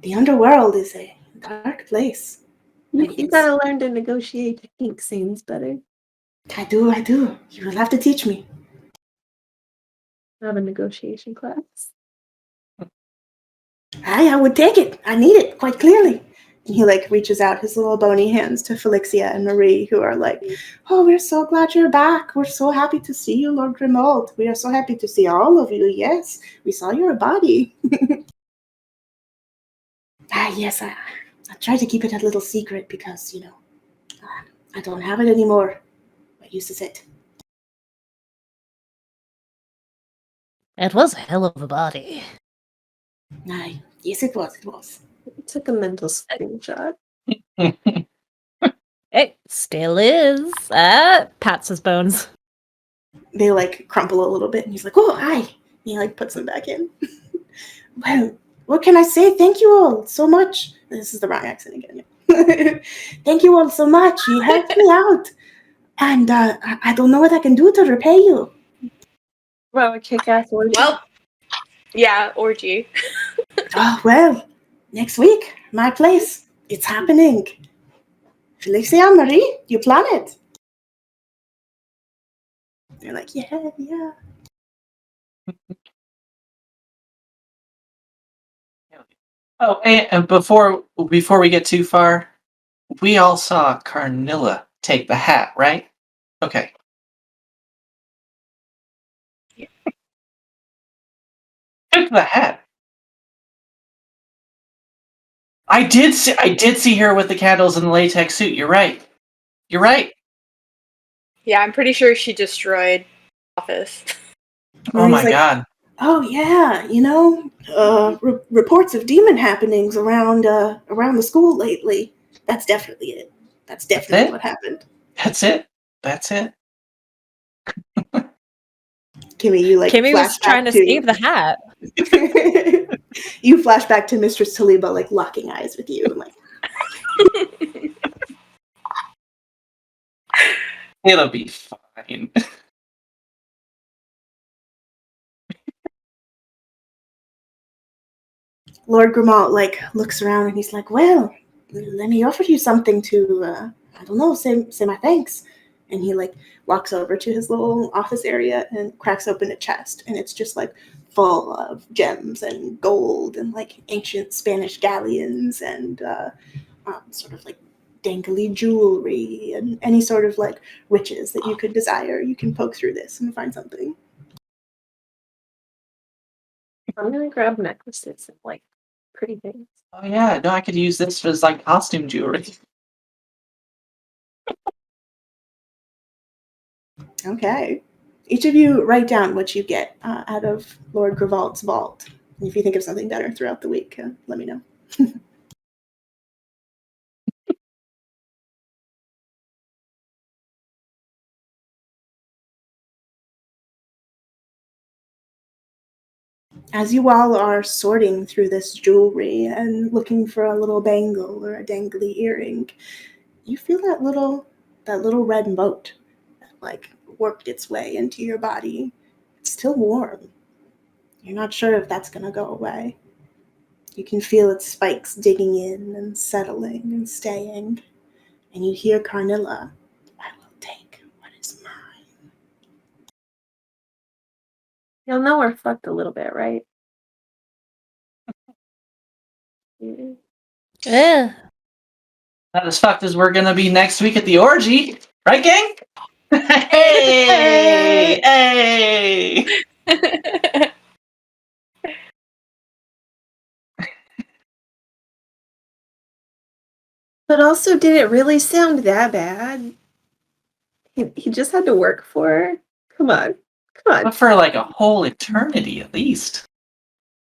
The underworld is a dark place. You gotta learn to negotiate ink scenes better. I do. You will have to teach me. I have a negotiation class. I would take it. I need it, quite clearly. And he like reaches out his little bony hands to Felixia and Marie, who are like, oh, we're so glad you're back. We're so happy to see you, Lord Grimald. We are so happy to see all of you. Yes, we saw your body. Yes, I tried to keep it a little secret because, you know, I don't have it anymore. I used to sit. It was a hell of a body. Yes, it was. I took a mental screenshot. It still is. Pats his bones. They like crumple a little bit, and he's like, oh, aye. And he like puts them back in. Well, what can I say? Thank you all so much. This is the wrong accent again. Thank you all so much. You helped me out. And I don't know what I can do to repay you. Well, a kick-ass orgy. Well, yeah, orgy. Oh, well, next week, my place. It's happening. Felixia, Marie, you plan it. They're like, yeah. Oh, and before we get too far, we all saw Carnilla take the hat, right? Okay. Took the hat. I did see her with the candles and the latex suit. You're right. Yeah, I'm pretty sure she destroyed the office. Oh my like, god. Oh yeah, you know, reports of demon happenings around the school lately. That's definitely it. That's definitely what happened. That's it. Kimmy, you like Kimmy was flashback trying to save the hat. You flash back to Mistress Taliba like locking eyes with you, like It'll be fine. Lord Grimald like looks around and he's like, well, let me offer you something to I don't know, say my thanks. And he like walks over to his little office area and cracks open a chest, and it's just like full of gems and gold and like ancient Spanish galleons and sort of like dangly jewelry and any sort of like riches that you could desire. You can poke through this and find something. I'm gonna grab necklaces and like pretty things. Oh yeah, no, I could use this as like costume jewelry. Okay. Each of you write down what you get out of Lord Gravalt's vault. And if you think of something better throughout the week, let me know. As you all are sorting through this jewelry and looking for a little bangle or a dangly earring, you feel that little red mote that like worked its way into your body. It's still warm. You're not sure if that's gonna go away. You can feel its spikes digging in and settling and staying. And you hear Carnilla, I will take what is mine. You'll know we're fucked a little bit, right? Yeah. Ugh. Not as fucked as we're gonna be next week at the orgy, right, gang? Hey, hey. But also, did it really sound that bad? He just had to work for her? Come on. But for like a whole eternity at least.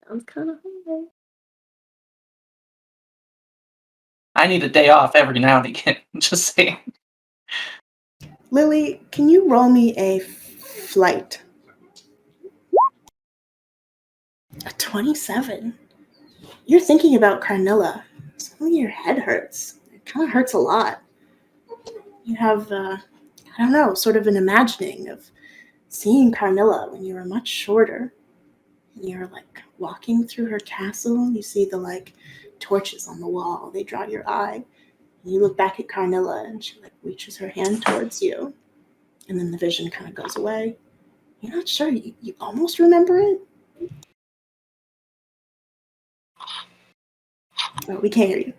Sounds kind of hungry. I need a day off every now and again. Just saying. Lily, can you roll me a flight? A 27? You're thinking about Carnilla. Suddenly your head hurts. It kind of hurts a lot. You have, I don't know, sort of an imagining of seeing Carnilla when you were much shorter. And you're like walking through her castle. You see the like torches on the wall. They draw your eye. And you look back at Carnilla and she like reaches her hand towards you. And then the vision kind of goes away. You're not sure. You almost remember it? Oh, we can't hear you.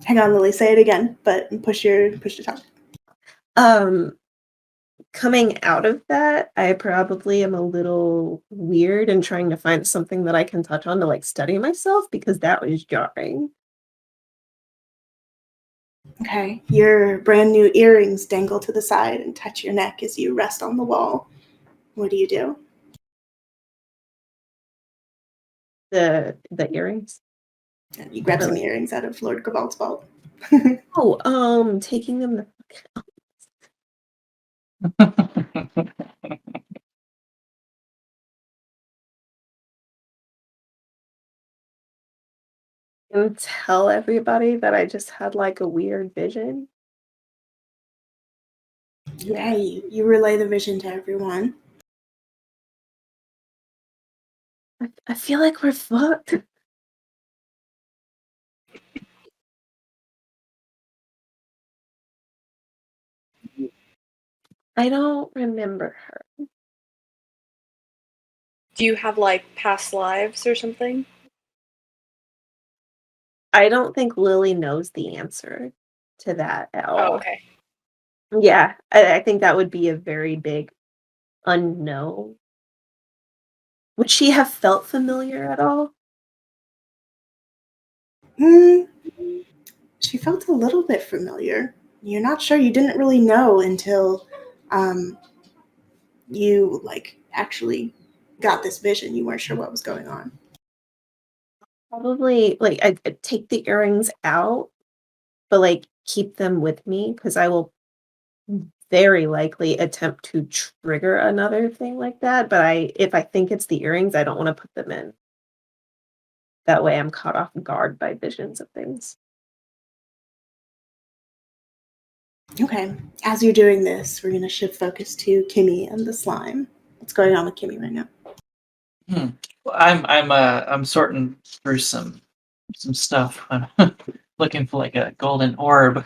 Hang on, Lily. Say it again, but push your tongue. Coming out of that, I probably am a little weird and trying to find something that I can touch on to like study myself because that was jarring. Okay, your brand new earrings dangle to the side and touch your neck as you rest on the wall. What do you do? The earrings. You grab some earrings out of Lord Gravalt's vault. Taking them the and tell everybody that I just had like a weird vision. Yeah, you relay the vision to everyone. I feel like we're fucked. I don't remember her. Do you have like past lives or something? I don't think Lily knows the answer to that at all. Oh, okay. Yeah, I think that would be a very big unknown. Would she have felt familiar at all? She felt a little bit familiar. You're not sure. You didn't really know until you like actually got this vision. You weren't sure what was going on. Probably like I'd take the earrings out, but like keep them with me because I will very likely attempt to trigger another thing like that. But if I think it's the earrings, I don't want to put them in. That way I'm caught off guard by visions of things. Okay, as you're doing this, we're going to shift focus to Kimmy and the slime. What's going on with Kimmy right now? I'm sorting through some stuff. I'm looking for like a golden orb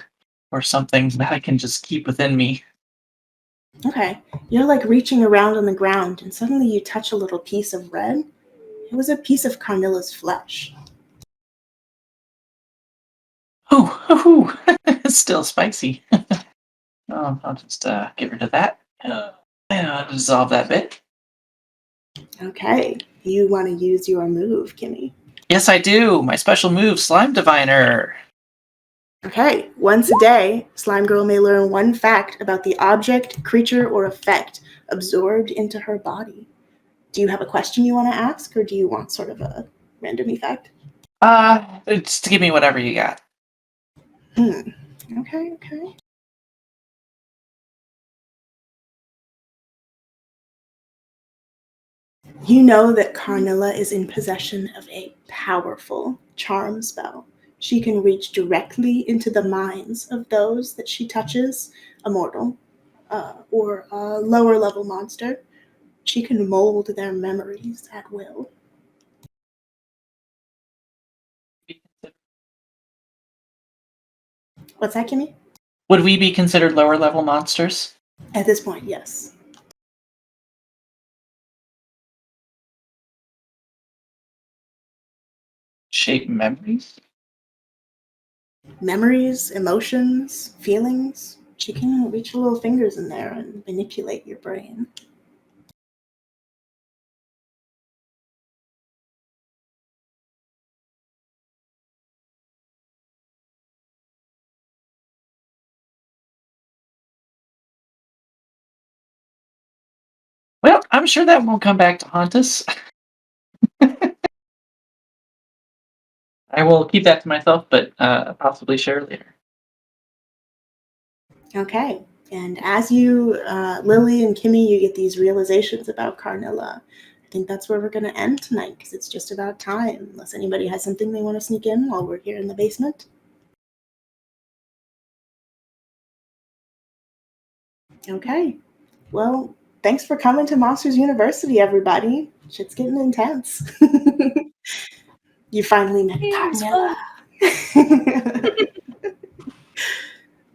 or something that I can just keep within me. Okay, you're like reaching around on the ground and suddenly you touch a little piece of red. It was a piece of Carnilla's flesh. Oh, it's still spicy. I'll just get rid of that. And I'll dissolve that bit. Okay. You want to use your move, Kimmy. Yes, I do. My special move, Slime Diviner. Okay. Once a day, Slime Girl may learn one fact about the object, creature, or effect absorbed into her body. Do you have a question you want to ask, or do you want sort of a random effect? Just give me whatever you got. Okay. You know that Carnilla is in possession of a powerful charm spell. She can reach directly into the minds of those that she touches, a mortal or a lower level monster. She can mold their memories at will. What's that, Kimmy? Would we be considered lower level monsters? At this point, yes. Shape memories? Memories, emotions, feelings. She can reach her little fingers in there and manipulate your brain. Well, I'm sure that won't come back to haunt us. I will keep that to myself, but possibly share later. Okay. And as you, Lily and Kimmy, you get these realizations about Carnilla. I think that's where we're going to end tonight because it's just about time. Unless anybody has something they want to sneak in while we're here in the basement. Okay. Well, thanks for coming to Monsters University, everybody. Shit's getting intense. You finally met Carnilla.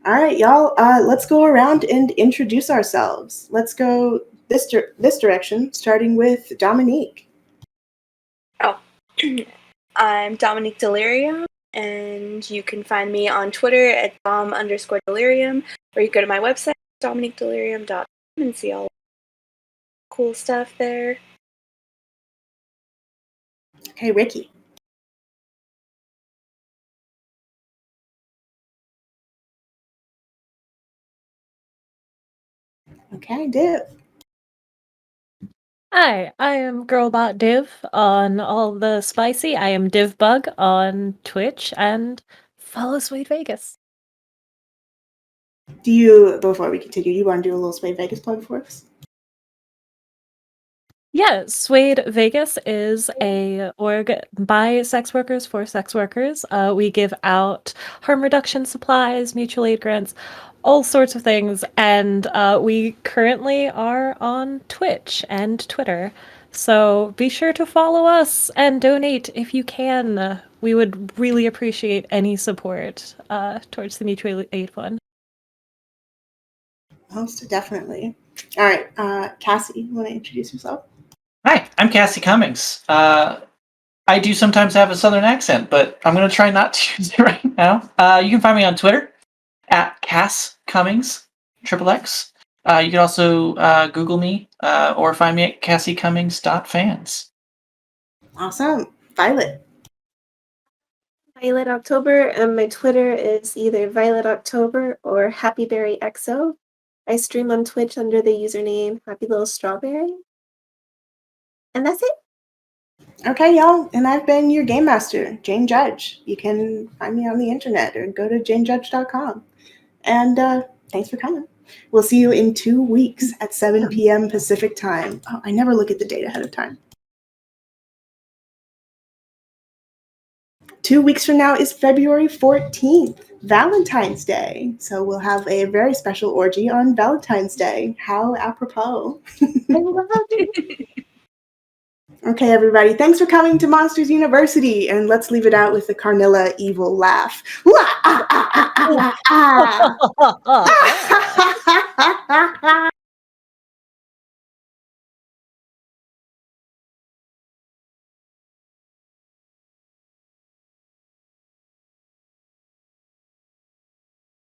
All right, y'all. Let's go around and introduce ourselves. Let's go this direction, starting with Dominique. Oh, I'm Dominique Delerium, and you can find me on Twitter at dom_delirium, or you go to my website, dominiquedelirium.com, and see all cool stuff there. Okay, Ricky. Okay, Div. Hi, I am Girlbot Div on all the spicy. I am Divbug on Twitch and follow Sweet Vegas. Do you, before we continue, you want to do a little Spade Vegas plug for us? Yeah, Suede Vegas is a org by sex workers for sex workers. We give out harm reduction supplies, mutual aid grants, all sorts of things, and we currently are on Twitch and Twitter. So be sure to follow us and donate if you can. We would really appreciate any support towards the mutual aid fund. Most definitely. All right, Cassie, you want to introduce yourself? Hi, I'm Cassie Cummings. I do sometimes have a southern accent, but I'm going to try not to use it right now. You can find me on Twitter at Cass Cummings, XXX. You can also Google me or find me at CassieCummings.fans. Awesome. Violet. Violet October, and my Twitter is either Violet October or HappyBerryXO. I stream on Twitch under the username Happy Little Strawberry. And that's it. Okay, y'all, and I've been your game master, Jane Judge. You can find me on the internet or go to janejudge.com. And thanks for coming. We'll see you in 2 weeks at 7 p.m. Pacific time. Oh, I never look at the date ahead of time. 2 weeks from now is February 14th, Valentine's Day. So we'll have a very special orgy on Valentine's Day. How apropos. Okay, everybody. Thanks for coming to Monsters University. And let's leave it out with the Carnilla evil laugh.